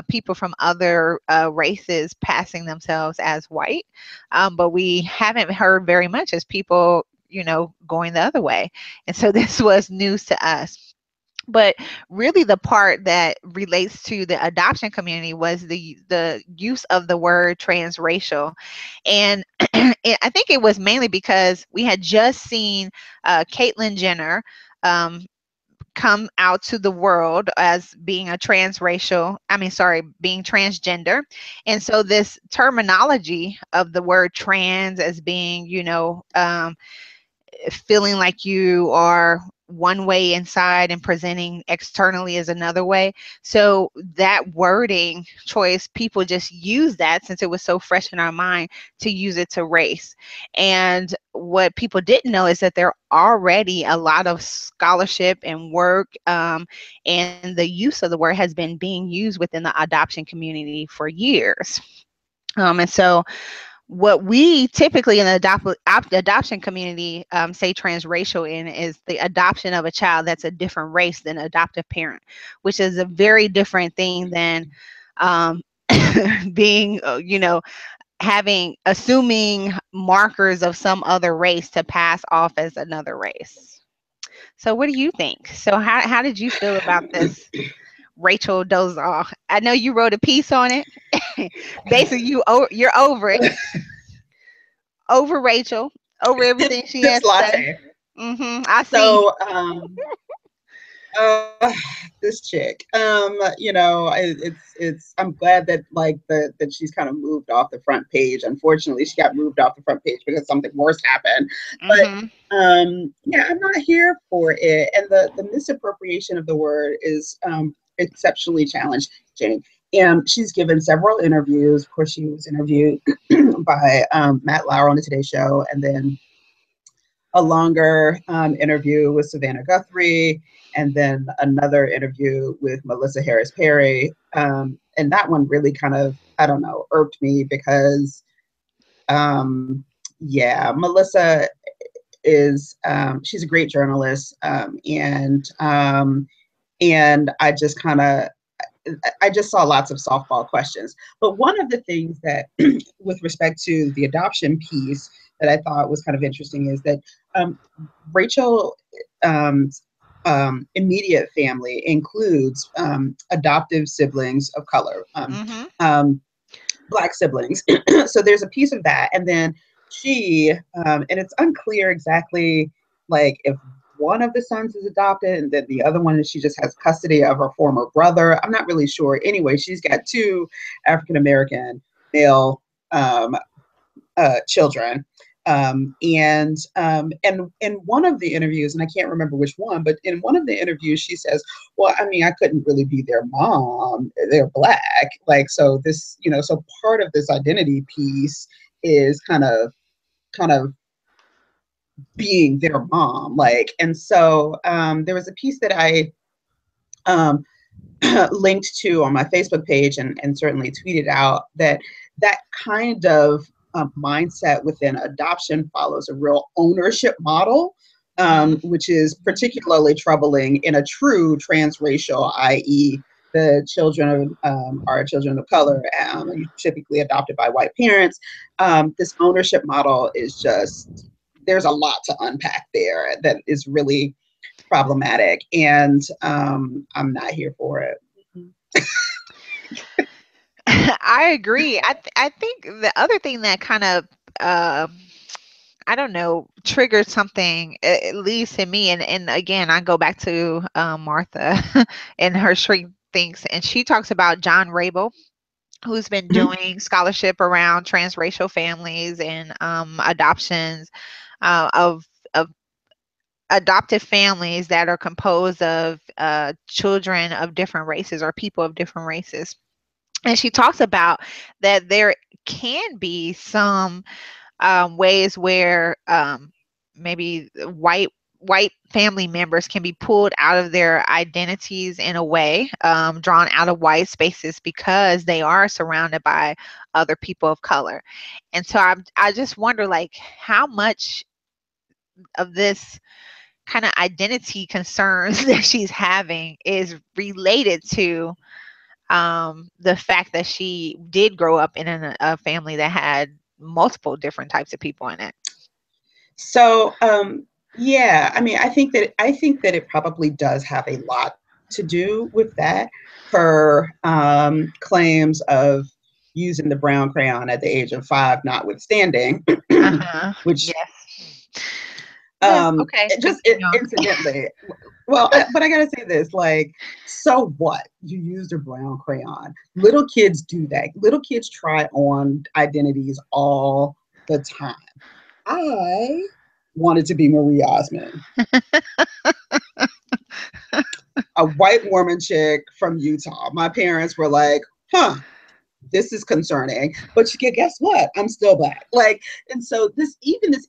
[SPEAKER 1] people from other races passing themselves as white. But we haven't heard very much as people, going the other way. And so this was news to us. But really, the part that relates to the adoption community was the use of the word transracial. And I think it was mainly because we had just seen Caitlyn Jenner come out to the world as being being transgender. And so this terminology of the word trans as being, feeling like you are one way inside and presenting externally as another way. So that wording choice, people just use that since it was so fresh in our mind to use it to race. And what people didn't know is that there are already a lot of scholarship and work, and the use of the word has been being used within the adoption community for years. And so what we typically in the adoption community say transracial in is the adoption of a child that's a different race than adoptive parent, which is a very different thing than um, being, assuming markers of some other race to pass off as another race. So what do you think? So how did you feel about this, Rachel Dolezal? I know you wrote a piece on it. Basically, you're over it. Over Rachel, over everything she
[SPEAKER 2] This
[SPEAKER 1] has to say.
[SPEAKER 2] latte.
[SPEAKER 1] I see.
[SPEAKER 2] So, uh, this chick, I'm glad that that she's kind of moved off the front page. Unfortunately, she got moved off the front page because something worse happened. But
[SPEAKER 1] Mm-hmm.
[SPEAKER 2] yeah, I'm not here for it. And the misappropriation of the word is exceptionally challenging. She's given several interviews. Of course, she was interviewed by Matt Lauer on the Today Show, and then a longer interview with Savannah Guthrie, and then another interview with Melissa Harris Perry. And that one really kind of, I don't know, irked me because, yeah, Melissa is, she's a great journalist. And I just saw lots of softball questions. But one of the things that, with respect to the adoption piece, that I thought was kind of interesting is that Rachel immediate family includes adoptive siblings of color,
[SPEAKER 1] Mm-hmm.
[SPEAKER 2] Black siblings. So there's a piece of that. And then she, and it's unclear exactly like if one of the sons is adopted and then the other one she just has custody of her former brother. I'm not really sure. Anyway, she's got two African-American male children. And in one of the interviews, and I can't remember which one, but in one of the interviews, she says, well, I mean, I couldn't really be their mom. They're Black. Like, so this, so part of this identity piece is kind of being their mom. Like, and so there was a piece that I um, linked to on my Facebook page and certainly tweeted out that kind of mindset within adoption follows a real ownership model, which is particularly troubling in a true transracial, i.e., the children are children of color, typically adopted by white parents. This ownership model is just, there's a lot to unpack there that is really problematic, and I'm not here for it.
[SPEAKER 1] I agree. I think the other thing that kind of I don't know, triggered something at least in me. And again, I go back to Martha and her shrink thinks, and she talks about John Rabel, who's been
[SPEAKER 2] Mhm.
[SPEAKER 1] doing scholarship around transracial families and adoptions of adopted families that are composed of children of different races or people of different races. And she talks about that there can be some ways where maybe white family members can be pulled out of their identities in a way, drawn out of white spaces because they are surrounded by other people of color. And so I just wonder, like, how much of this kind of identity concerns that she's having is related to the fact that she did grow up in a family that had multiple different types of people in it.
[SPEAKER 2] So yeah, I mean, I think that it probably does have a lot to do with that. Her claims of using the brown crayon at the age of 5, notwithstanding,
[SPEAKER 1] Uh-huh.
[SPEAKER 2] which
[SPEAKER 1] Yes. Yeah. Okay.
[SPEAKER 2] just
[SPEAKER 1] Continue on.
[SPEAKER 2] incidentally, well, but I gotta say this, like, so what? You used a brown crayon. Little kids do that. Little kids try on identities all the time. I wanted to be Marie Osmond, a white Mormon chick from Utah. My parents were like, huh, this is concerning. But you guess what? I'm still black. Like, and so this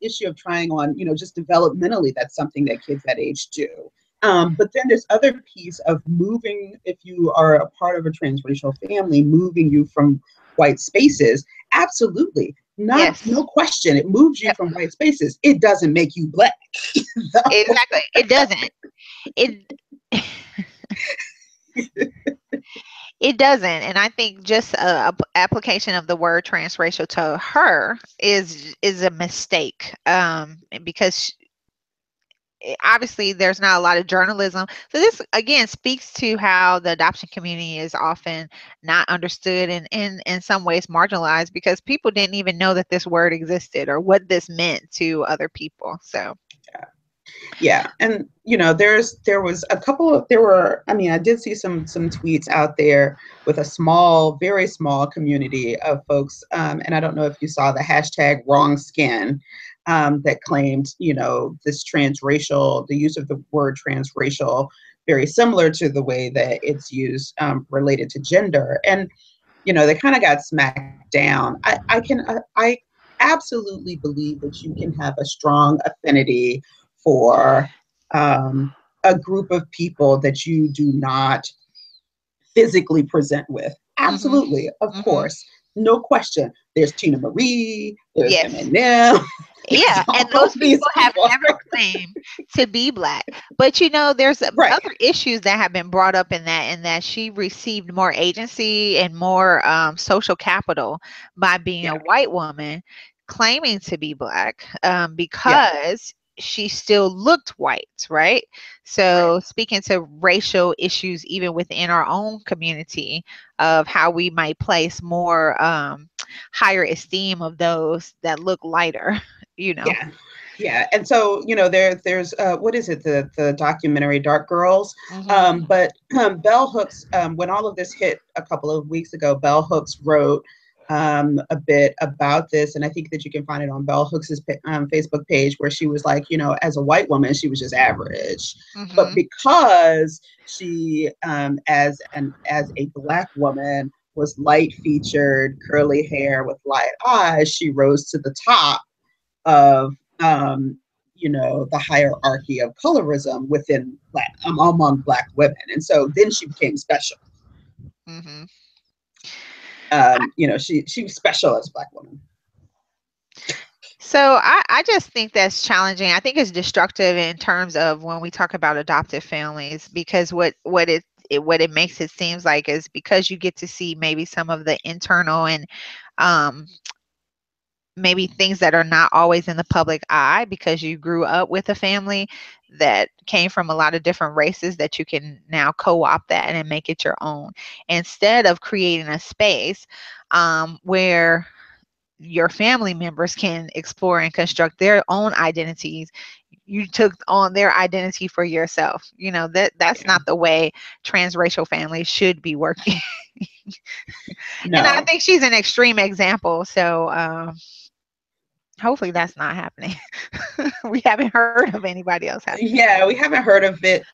[SPEAKER 2] issue of trying on, just developmentally, that's something that kids that age do. But then there's other piece of moving, if you are a part of a transracial family, moving you from white spaces. Absolutely. Not
[SPEAKER 1] Yes.
[SPEAKER 2] no question. It moves you
[SPEAKER 1] Yep.
[SPEAKER 2] from white spaces. It doesn't make you black.
[SPEAKER 1] Exactly. It doesn't. It it doesn't. And I think just a application of the word transracial to her is a mistake. Because obviously there's not a lot of journalism. So this again speaks to how the adoption community is often not understood and in some ways marginalized because people didn't even know that this word existed or what this meant to other people. So
[SPEAKER 2] Yeah, and there was a couple of there were I mean, I did see some tweets out there with a small, very small community of folks, and I don't know if you saw the hashtag wrong skin, that claimed, this transracial, the use of the word transracial, very similar to the way that it's used, related to gender. And they kind of got smacked down. I absolutely believe that you can have a strong affinity for, a group of people that you do not physically present with.
[SPEAKER 1] mhm,
[SPEAKER 2] Absolutely, of
[SPEAKER 1] mhm.
[SPEAKER 2] course, no question. There's Tina Marie, there's
[SPEAKER 1] Yes.
[SPEAKER 2] Eminem,
[SPEAKER 1] Yeah,
[SPEAKER 2] there's
[SPEAKER 1] and
[SPEAKER 2] all
[SPEAKER 1] those
[SPEAKER 2] these
[SPEAKER 1] people have
[SPEAKER 2] people.
[SPEAKER 1] never claimed to be black. But there's
[SPEAKER 2] Right.
[SPEAKER 1] other issues that have been brought up in that she received more agency and more social capital by being a
[SPEAKER 2] Yeah.
[SPEAKER 1] white woman claiming to be black,
[SPEAKER 2] Yeah.
[SPEAKER 1] because she still looked white, right?
[SPEAKER 2] Right.
[SPEAKER 1] So speaking to racial issues even within our own community of how we might place more higher esteem of those that look lighter. you know.
[SPEAKER 2] Yeah. Yeah, and so there's what is it, the documentary Dark Girls,
[SPEAKER 1] Mhm.
[SPEAKER 2] but Bell Hooks, when all of this hit a couple of weeks ago, Bell Hooks wrote a bit about this, and I think that you can find it on Bell Hooks's Facebook page, where she was like, as a white woman, she was just average, but
[SPEAKER 1] Mhm.
[SPEAKER 2] because she, as a black woman, was light featured, curly hair with light eyes, she rose to the top of, the hierarchy of colorism within among black women, and so then she became special.
[SPEAKER 1] Mhm.
[SPEAKER 2] She was special as a black woman.
[SPEAKER 1] So I just think that's challenging. I think it's destructive in terms of when we talk about adoptive families because what it makes it seems like is because you get to see maybe some of the internal and um maybe things that are not always in the public eye because you grew up with a family that came from a lot of different races, that you can now co-opt that and make it your own, instead of creating a space where your family members can explore and construct their own identities. You took on their identity for yourself. That's
[SPEAKER 2] Yeah.
[SPEAKER 1] not the way transracial families should be working. And I
[SPEAKER 2] No.
[SPEAKER 1] think she's an extreme example. So hopefully that's not happening. We haven't heard of anybody else happening.
[SPEAKER 2] Yeah, we haven't heard of it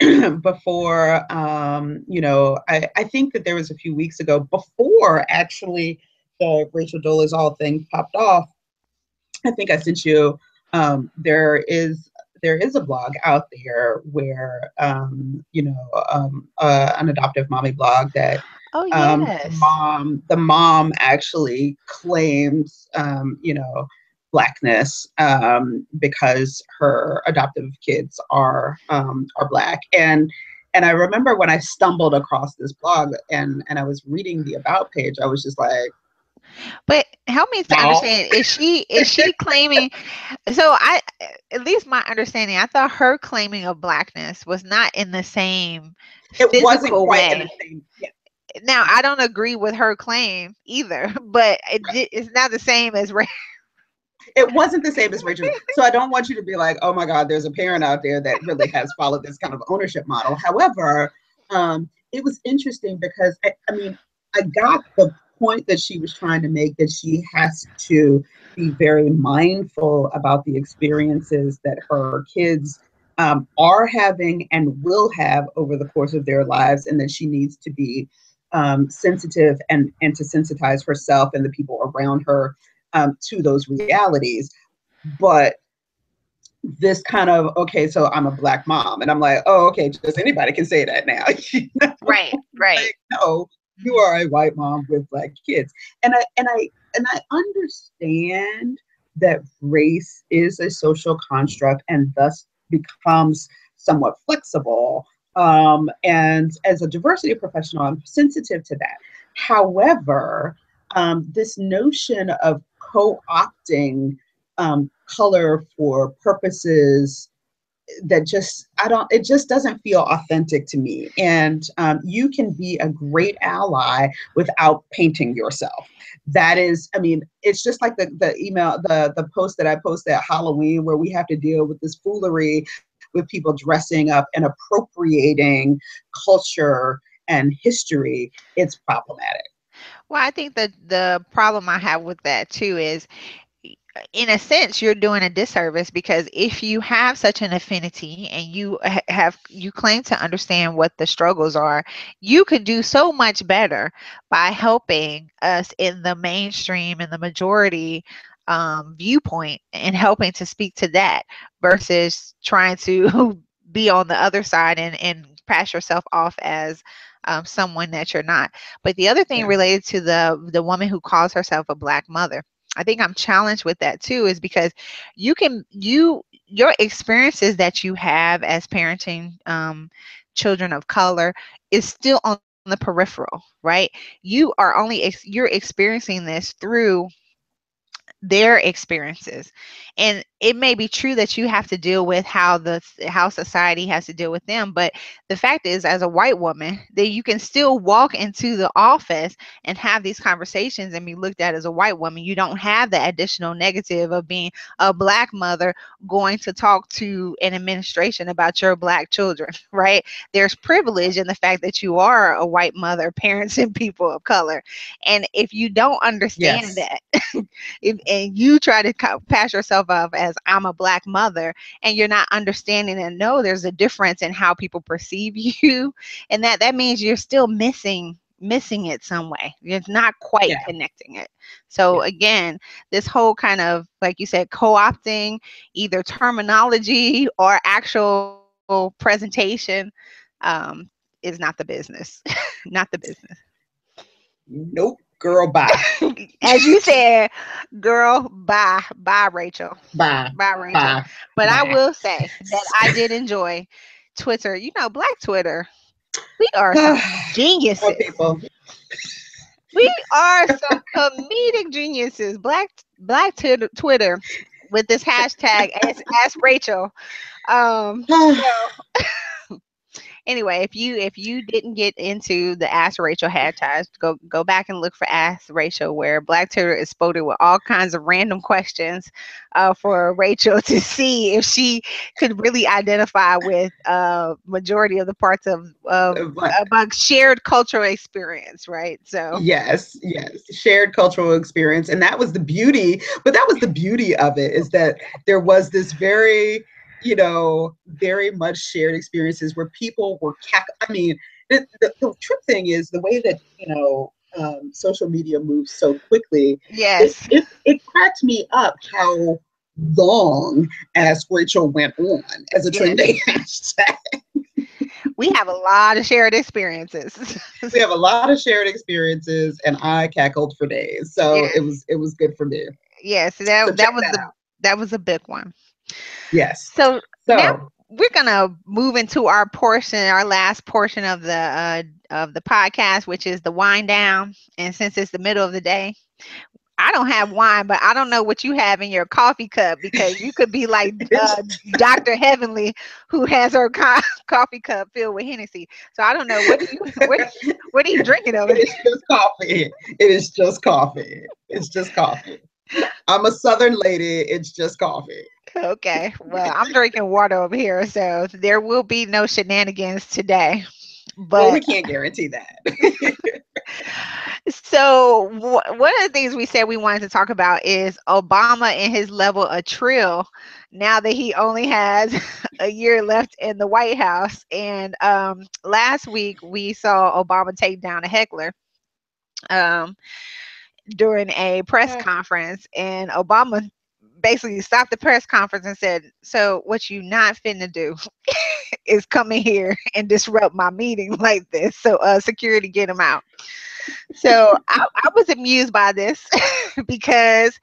[SPEAKER 2] before. I think that there was a few weeks ago, before actually the Rachel Dolezal thing popped off. I think I sent you. There is a blog out there where an adoptive mommy blog that
[SPEAKER 1] Oh
[SPEAKER 2] the
[SPEAKER 1] yes.
[SPEAKER 2] mom actually claims blackness because her adoptive kids are black. And I remember when I stumbled across this blog and I was reading the about page, I was just like,
[SPEAKER 1] But help me to
[SPEAKER 2] no,
[SPEAKER 1] understand, is she claiming, so I, at least my understanding, I thought her claiming of blackness was not in the same
[SPEAKER 2] it wasn't
[SPEAKER 1] physical
[SPEAKER 2] quite in
[SPEAKER 1] way.
[SPEAKER 2] the same. Yeah,
[SPEAKER 1] Now, I don't agree with her claim either, but it's not the same as
[SPEAKER 2] it wasn't the same as Rachel. So I don't want you to be like, oh my God, there's a parent out there that really has followed this kind of ownership model. However, it was interesting because I mean, I got the point that she was trying to make, that she has to be very mindful about the experiences that her kids are having and will have over the course of their lives, and that she needs to be sensitive and to sensitize herself and the people around her to those realities. But this kind of, okay, so I'm a black mom, and I'm like, oh, okay, just anybody can say that now.
[SPEAKER 1] right, right.
[SPEAKER 2] Like, no, you are a white mom with black kids. And I understand that race is a social construct and thus becomes somewhat flexible. And as a diversity professional, I'm sensitive to that. However, this notion of co-opting color for purposes that just, I don't, it just doesn't feel authentic to me. And you can be a great ally without painting yourself. That is, I mean, it's just like the email, the post that I posted at Halloween, where we have to deal with this foolery with people dressing up and appropriating culture and history. It's problematic.
[SPEAKER 1] Well, I think that the problem I have with that too is, in a sense, you're doing a disservice, because if you have such an affinity and you claim to understand what the struggles are, you could do so much better by helping us in the mainstream and the majority viewpoint, and helping to speak to that, versus trying to be on the other side and pass yourself off as someone that you're not. But the other thing
[SPEAKER 2] Yeah.
[SPEAKER 1] related to the woman who calls herself a black mother, I think I'm challenged with that too, is because your experiences that you have as parenting children of color is still on the peripheral, right? You're experiencing this through their experiences, and it may be true that you have to deal with how society has to deal with them, but the fact is, as a white woman, that you can still walk into the office and have these conversations and be looked at as a white woman. You don't have the additional negative of being a black mother going to talk to an administration about your black children. Right? There's privilege in the fact that you are a white mother parenting people of color, and if you don't understand
[SPEAKER 2] Yes.
[SPEAKER 1] that, and you try to pass yourself off as I'm a black mother, and you're not understanding and know there's a difference in how people perceive you, and that means you're still missing it some way. You're not quite
[SPEAKER 2] Yeah.
[SPEAKER 1] connecting it. So
[SPEAKER 2] Yeah.
[SPEAKER 1] again, this whole kind of, like you said, co-opting either terminology or actual presentation um, is not the business. Not the business.
[SPEAKER 2] Nope. Girl, bye.
[SPEAKER 1] As you said, girl, bye, Rachel.
[SPEAKER 2] Bye.
[SPEAKER 1] Bye, Rachel.
[SPEAKER 2] Bye.
[SPEAKER 1] But I
[SPEAKER 2] Bye.
[SPEAKER 1] will say that I did enjoy Twitter. Black Twitter, we are some
[SPEAKER 2] Oh,
[SPEAKER 1] geniuses.
[SPEAKER 2] people.
[SPEAKER 1] We are some comedic geniuses. Twitter with this hashtag ask Rachel. So anyway, if you didn't get into the Ask Rachel hashtag, go back and look for Ask Rachel, where Black Twitter exploded with all kinds of random questions for Rachel to see if she could really identify with majority of the parts of
[SPEAKER 2] But
[SPEAKER 1] about shared cultural experience, right? So
[SPEAKER 2] yes, yes, shared cultural experience, and that was the beauty. But that was the beauty of it, is that there was this very, very much shared experiences where people were I mean, the trip thing is the way that social media moves so quickly. It,
[SPEAKER 1] yes,
[SPEAKER 2] it it cracked me up how long Ask Rachel went on as a
[SPEAKER 1] yes,
[SPEAKER 2] trending hashtag.
[SPEAKER 1] we have a lot of shared experiences.
[SPEAKER 2] We have a lot of shared experiences, and I cackled for days. So
[SPEAKER 1] Yeah,
[SPEAKER 2] it was good for me.
[SPEAKER 1] yes,
[SPEAKER 2] So
[SPEAKER 1] that
[SPEAKER 2] check
[SPEAKER 1] was
[SPEAKER 2] that out.
[SPEAKER 1] a big one.
[SPEAKER 2] Yes.
[SPEAKER 1] So now
[SPEAKER 2] So
[SPEAKER 1] we're gonna move into our last portion of the podcast, which is the wind down. And since it's the middle of the day, I don't have wine, but I don't know what you have in your coffee cup, because you could be like
[SPEAKER 2] it's
[SPEAKER 1] Dr. Heavenly, who has her coffee cup filled with Hennessy. So I don't know what are you drinking over
[SPEAKER 2] it is just coffee. It is just coffee. It's just coffee. I'm a Southern lady. It's just coffee.
[SPEAKER 1] there? Okay, well, I'm drinking water over here, so there will be no shenanigans today.
[SPEAKER 2] Well,
[SPEAKER 1] But
[SPEAKER 2] we can't guarantee that.
[SPEAKER 1] so one of the things we said we wanted to talk about is Obama and his level of trill now that he only has a year left in the White House. And last week we saw Obama take down a heckler um, during a press conference, and Obama basically stopped the press conference and said, "So what you not finna do is come in here and disrupt my meeting like this. So security, get him out." So I was amused by this because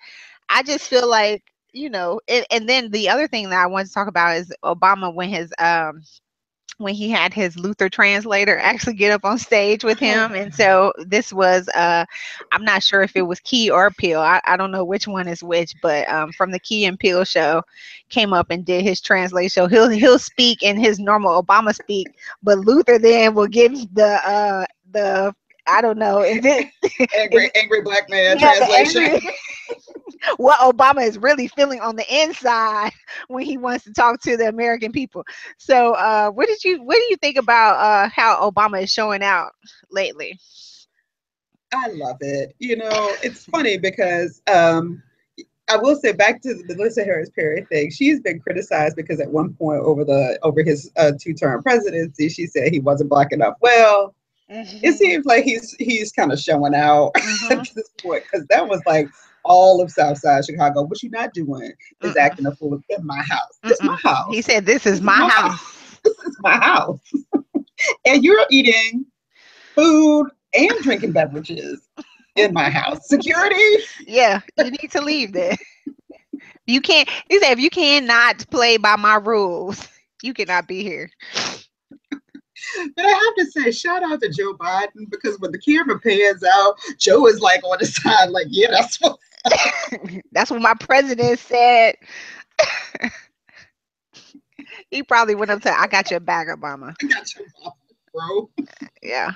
[SPEAKER 1] I just feel like, and then the other thing that I want to talk about is Obama when he had his Luther translator actually get up on stage with him. And so this was I'm not sure if it was Key or Peele. I don't know which one is which, but from the Key and Peele show came up and did his translation. So he'll speak in his normal Obama speak, but Luther then will give the I don't know. Is it is
[SPEAKER 2] Angry black man
[SPEAKER 1] yeah, the
[SPEAKER 2] translation.
[SPEAKER 1] angry what Obama is really feeling on the inside when he wants to talk to the American people. So, what do you think about how Obama is showing out lately?
[SPEAKER 2] I love it. It's funny because I will say, back to the Melissa Harris Perry thing. She's been criticized because at one point over his two-term presidency, she said he wasn't black enough. Well, it
[SPEAKER 1] Hmm.
[SPEAKER 2] seems like he's kind of showing out
[SPEAKER 1] Hmm.
[SPEAKER 2] at this point, because that was like all of Southside Chicago. What you're not doing is
[SPEAKER 1] Mm-mm,
[SPEAKER 2] acting a fool in my house. This is
[SPEAKER 1] mm-mm.
[SPEAKER 2] my
[SPEAKER 1] He
[SPEAKER 2] house.
[SPEAKER 1] said, "This is
[SPEAKER 2] This is
[SPEAKER 1] my
[SPEAKER 2] my house.
[SPEAKER 1] house."
[SPEAKER 2] This is my house. And you're eating food and drinking beverages in my house. Security.
[SPEAKER 1] Yeah, you need to leave there. You can't. He said, "If you cannot play by my rules, you cannot be here."
[SPEAKER 2] But I have to say, shout out to Joe Biden, because when the camera pans out, Joe is like on the side, like, yeah, that's what
[SPEAKER 1] That's what my president said. He probably went up to, "I got your back, Obama."
[SPEAKER 2] I got you, bro.
[SPEAKER 1] Yeah.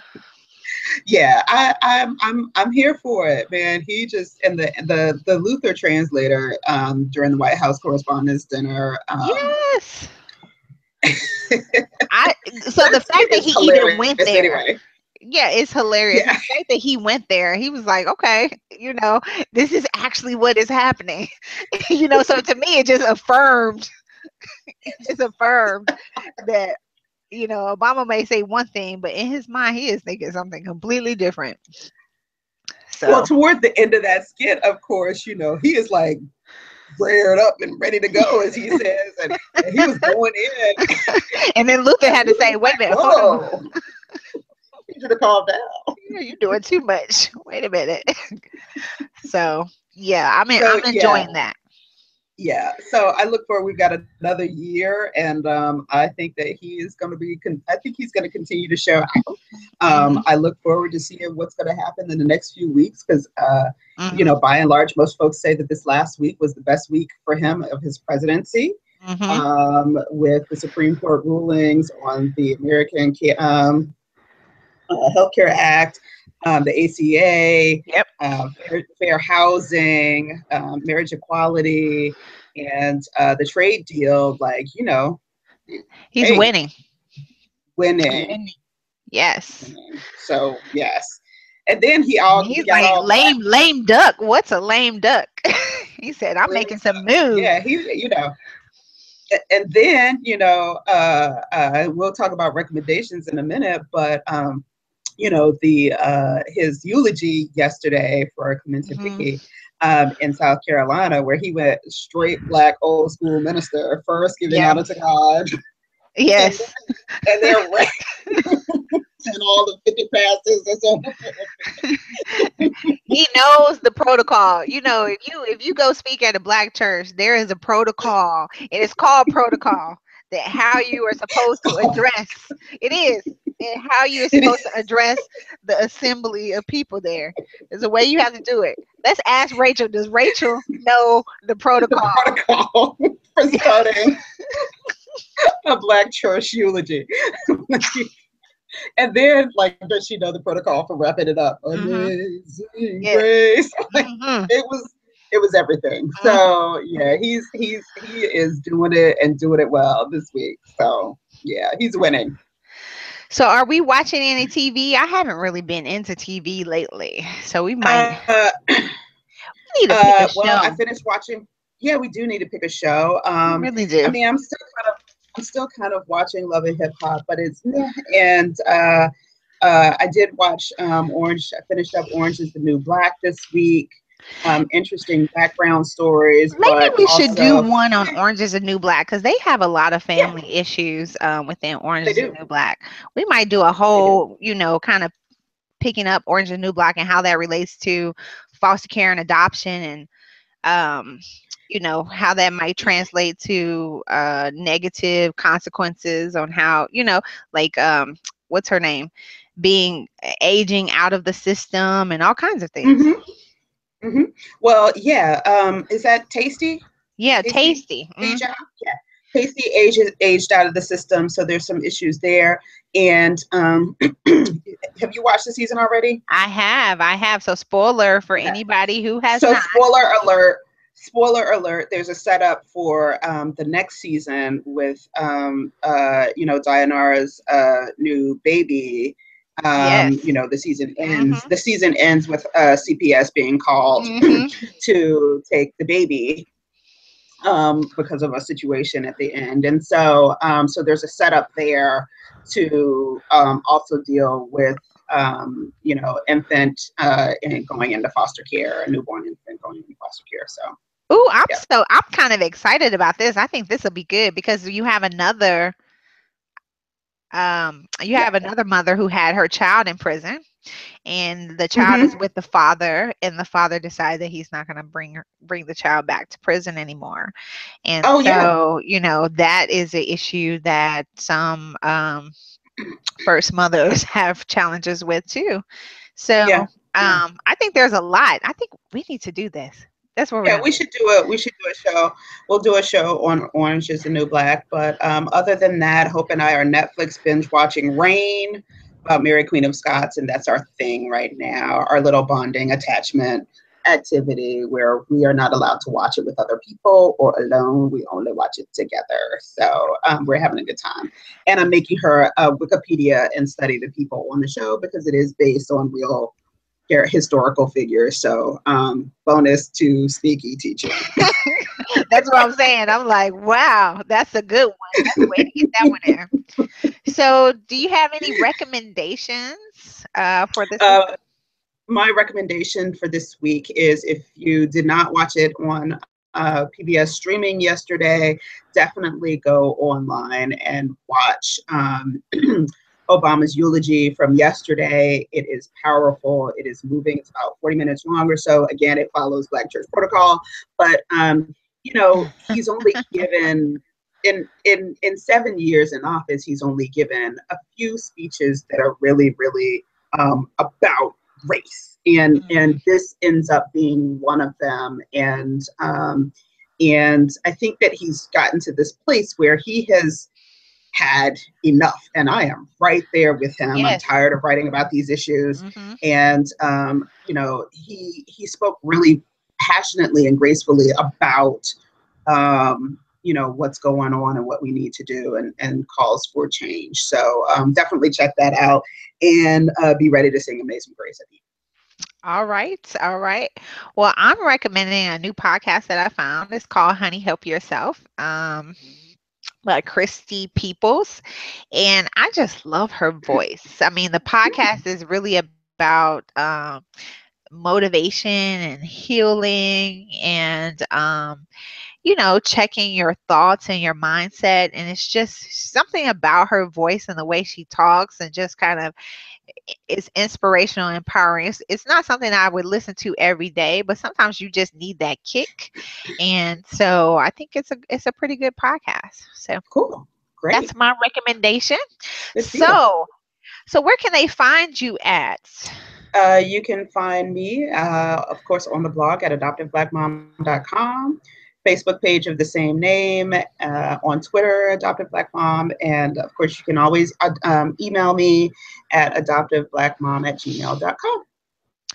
[SPEAKER 2] Yeah, I'm here for it, man. He just, and the Luther translator during the White House Correspondents' Dinner.
[SPEAKER 1] Yes. I so the
[SPEAKER 2] That
[SPEAKER 1] fact
[SPEAKER 2] skit
[SPEAKER 1] that
[SPEAKER 2] is
[SPEAKER 1] he even
[SPEAKER 2] hilarious
[SPEAKER 1] went there,
[SPEAKER 2] anyway.
[SPEAKER 1] yeah, it's hilarious.
[SPEAKER 2] Yeah.
[SPEAKER 1] The fact that he went there, he was like, "Okay, this is actually what is happening." So to me it just affirmed that, Obama may say one thing, but in his mind he is thinking something completely different.
[SPEAKER 2] Well,
[SPEAKER 1] So
[SPEAKER 2] toward the end of that skit, of course, he is like reared up and ready to go, as he says, and he was going in.
[SPEAKER 1] and then Luther
[SPEAKER 2] And
[SPEAKER 1] had to
[SPEAKER 2] Luther
[SPEAKER 1] say,
[SPEAKER 2] was
[SPEAKER 1] "Wait a
[SPEAKER 2] like,
[SPEAKER 1] minute, hold on.
[SPEAKER 2] whoa, I need you to calm down.
[SPEAKER 1] You're doing too much. Wait a minute." So yeah,
[SPEAKER 2] So
[SPEAKER 1] I'm
[SPEAKER 2] yeah,
[SPEAKER 1] enjoying that.
[SPEAKER 2] yeah. So I look forward. We've got another year, and I think that he is going to be. I think he's going to continue to show out.
[SPEAKER 1] Mm-hmm.
[SPEAKER 2] I look forward to seeing what's going to happen in the next few weeks because,
[SPEAKER 1] Mm-hmm.
[SPEAKER 2] by and large, most folks say that this last week was the best week for him of his presidency,
[SPEAKER 1] Mm-hmm.
[SPEAKER 2] with the Supreme Court rulings on the American Healthcare Act, the ACA,
[SPEAKER 1] Yep.
[SPEAKER 2] fair housing, marriage equality, and the trade deal. Like,
[SPEAKER 1] He's
[SPEAKER 2] hey,
[SPEAKER 1] winning.
[SPEAKER 2] winning,
[SPEAKER 1] Winning. Yes.
[SPEAKER 2] winning. So yes, and then he
[SPEAKER 1] He's
[SPEAKER 2] got
[SPEAKER 1] like
[SPEAKER 2] all black.
[SPEAKER 1] lame duck. What's a lame duck? He said, I'm making some moves.
[SPEAKER 2] Yeah, and then we'll talk about recommendations in a minute, but the his eulogy yesterday for Clementa
[SPEAKER 1] Hmm.
[SPEAKER 2] Dickey in South Carolina, where he went straight black old school minister, first giving
[SPEAKER 1] Yeah.
[SPEAKER 2] honor to God, and
[SPEAKER 1] Yes.
[SPEAKER 2] and then and all the 50 pastors and so
[SPEAKER 1] He knows the protocol. If you go speak at a black church, there is a protocol. It is called protocol that how you are supposed to address. It is. And how you are
[SPEAKER 2] it
[SPEAKER 1] supposed to address the assembly of people there. There's a way you have to do it. Let's ask Rachel. Does Rachel know the
[SPEAKER 2] the
[SPEAKER 1] protocol?
[SPEAKER 2] protocol for starting a black church eulogy. And then, like, does she know the protocol for wrapping it up?
[SPEAKER 1] Hmm.
[SPEAKER 2] Amazing
[SPEAKER 1] Yes.
[SPEAKER 2] grace. Like,
[SPEAKER 1] Hmm.
[SPEAKER 2] it was everything. So yeah, he is doing it and doing it well this week. So yeah, he's winning.
[SPEAKER 1] So, are we watching any TV? I haven't really been into TV lately, so we might
[SPEAKER 2] Uh,
[SPEAKER 1] need to pick a
[SPEAKER 2] well, I
[SPEAKER 1] show.
[SPEAKER 2] finished watching. Yeah, we do need to pick a show.
[SPEAKER 1] We really
[SPEAKER 2] I
[SPEAKER 1] do.
[SPEAKER 2] mean, I'm still kind of watching Love and Hip Hop, but it's and I did watch Orange. I finished up Orange is the New Black this week. Interesting background stories,
[SPEAKER 1] Maybe
[SPEAKER 2] but
[SPEAKER 1] we should do
[SPEAKER 2] also,
[SPEAKER 1] one on Orange is the New Black because they have a lot of
[SPEAKER 2] yeah,
[SPEAKER 1] family issues within Orange
[SPEAKER 2] they
[SPEAKER 1] is the
[SPEAKER 2] do.
[SPEAKER 1] New Black. We might do a
[SPEAKER 2] They do.
[SPEAKER 1] whole, kind of picking up Orange is the New Black and how that relates to foster care and adoption and um, how that might translate to negative consequences on how, like what's her name? Being aging out of the system and all kinds of things.
[SPEAKER 2] Hmm. Hmm. Well, yeah. Is that Tasty?
[SPEAKER 1] Yeah,
[SPEAKER 2] Tasty
[SPEAKER 1] tasty.
[SPEAKER 2] age out? Yeah. Tasty aged out of the system, so there's some issues there. And have you watched the season already?
[SPEAKER 1] I have. So spoiler for
[SPEAKER 2] Okay.
[SPEAKER 1] anybody who has
[SPEAKER 2] So
[SPEAKER 1] not.
[SPEAKER 2] spoiler alert. Spoiler alert. There's a setup for the next season with Dianara's new baby.
[SPEAKER 1] Yes.
[SPEAKER 2] The season ends.
[SPEAKER 1] Mhm.
[SPEAKER 2] The season ends with CPS being called
[SPEAKER 1] Mhm.
[SPEAKER 2] to take the baby because of a situation at the end. And so there's a setup there to also deal with, infant and going into foster care, a newborn infant going into foster care. So,
[SPEAKER 1] Ooh, I'm
[SPEAKER 2] yeah.
[SPEAKER 1] so I'm kind of excited about this. I think this will be good because you
[SPEAKER 2] Yeah.
[SPEAKER 1] have another mother who had her child in prison and the child is
[SPEAKER 2] Hmm.
[SPEAKER 1] with the father and the father decided that he's not going to bring the child back to prison anymore. And
[SPEAKER 2] Oh, yeah.
[SPEAKER 1] so, that is an issue that some first mothers have challenges with too. So,
[SPEAKER 2] Yeah. Yeah.
[SPEAKER 1] I think there's a lot. I think we need to do this. That's what we're
[SPEAKER 2] Yeah,
[SPEAKER 1] going to do.
[SPEAKER 2] we should do a show. We'll do a show on Orange is the New Black. But other than that, Hope and I are Netflix binge watching Rain about Mary Queen of Scots, and that's our thing right now. Our little bonding attachment activity where we are not allowed to watch it with other people or alone. We only watch it together. So we're having a good time. And I'm making her Wikipedia and study the people on the show because it is based on real historical figures. So bonus to sneaky teaching.
[SPEAKER 1] That's what I'm saying. I'm like, wow, that's a good one. That's a way to get that one in. So, do you have any recommendations for this week?
[SPEAKER 2] uh, my recommendation for this week is if you did not watch it on PBS streaming yesterday, definitely go online and watch Obama's eulogy from yesterday. It is powerful. It is moving. It's about 40 minutes long or so. Again, it follows Black Church protocol, but he's only given in 7 years in office, he's only given a few speeches that are really, really about race, and this ends up being one of them. And I think that he's gotten to this place where he has had enough, and I am right there with him.
[SPEAKER 1] Yes.
[SPEAKER 2] I'm tired of writing about these issues. And he spoke really passionately and gracefully about what's going on and what we need to do, and calls for change. So definitely check that out, and be ready to sing Amazing Grace at the end.
[SPEAKER 1] All right. All right. Well, I'm recommending a new podcast that I found. It's called Honey Help Yourself. By Christy Peoples. And I just love her voice. I mean, the podcast is really about motivation and healing and checking your thoughts and your mindset. And it's just something about her voice and the way she talks and just kind of is inspirational and empowering. It's not something I would listen to every day, but sometimes you just need that kick. And so I think it's a pretty good podcast. So
[SPEAKER 2] Cool. Great.
[SPEAKER 1] that's my recommendation.
[SPEAKER 2] Good deal.
[SPEAKER 1] So where can they find you at?
[SPEAKER 2] You can find me, of course, on the blog at adoptiveblackmom.com, Facebook page of the same name, on Twitter, Adoptive Black Mom, and of course, you can always email me at adoptiveblackmom@gmail.com.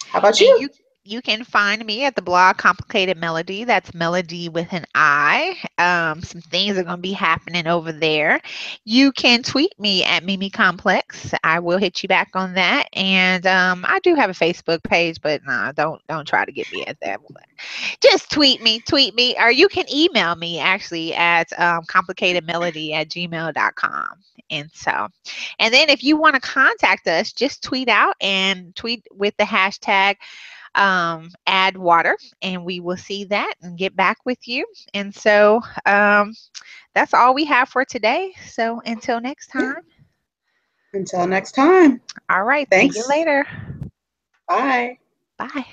[SPEAKER 2] How about
[SPEAKER 1] And
[SPEAKER 2] you?
[SPEAKER 1] you can find me at the blog Complicated Melody. That's Melody with an I. Some things are going to be happening over there. You can tweet me at Mimi Complex. I will hit you back on that. And I do have a Facebook page, but no, don't try to get me at that one. Just tweet me, or you can email me actually at complicatedmelody@gmail.com. And then if you want to contact us, just tweet out and tweet with the hashtag add water, and we will see that and get back with you. And so that's all we have for today. So until next time.
[SPEAKER 2] Until next time.
[SPEAKER 1] All right.
[SPEAKER 2] Thanks.
[SPEAKER 1] See you later.
[SPEAKER 2] Bye.
[SPEAKER 1] Bye.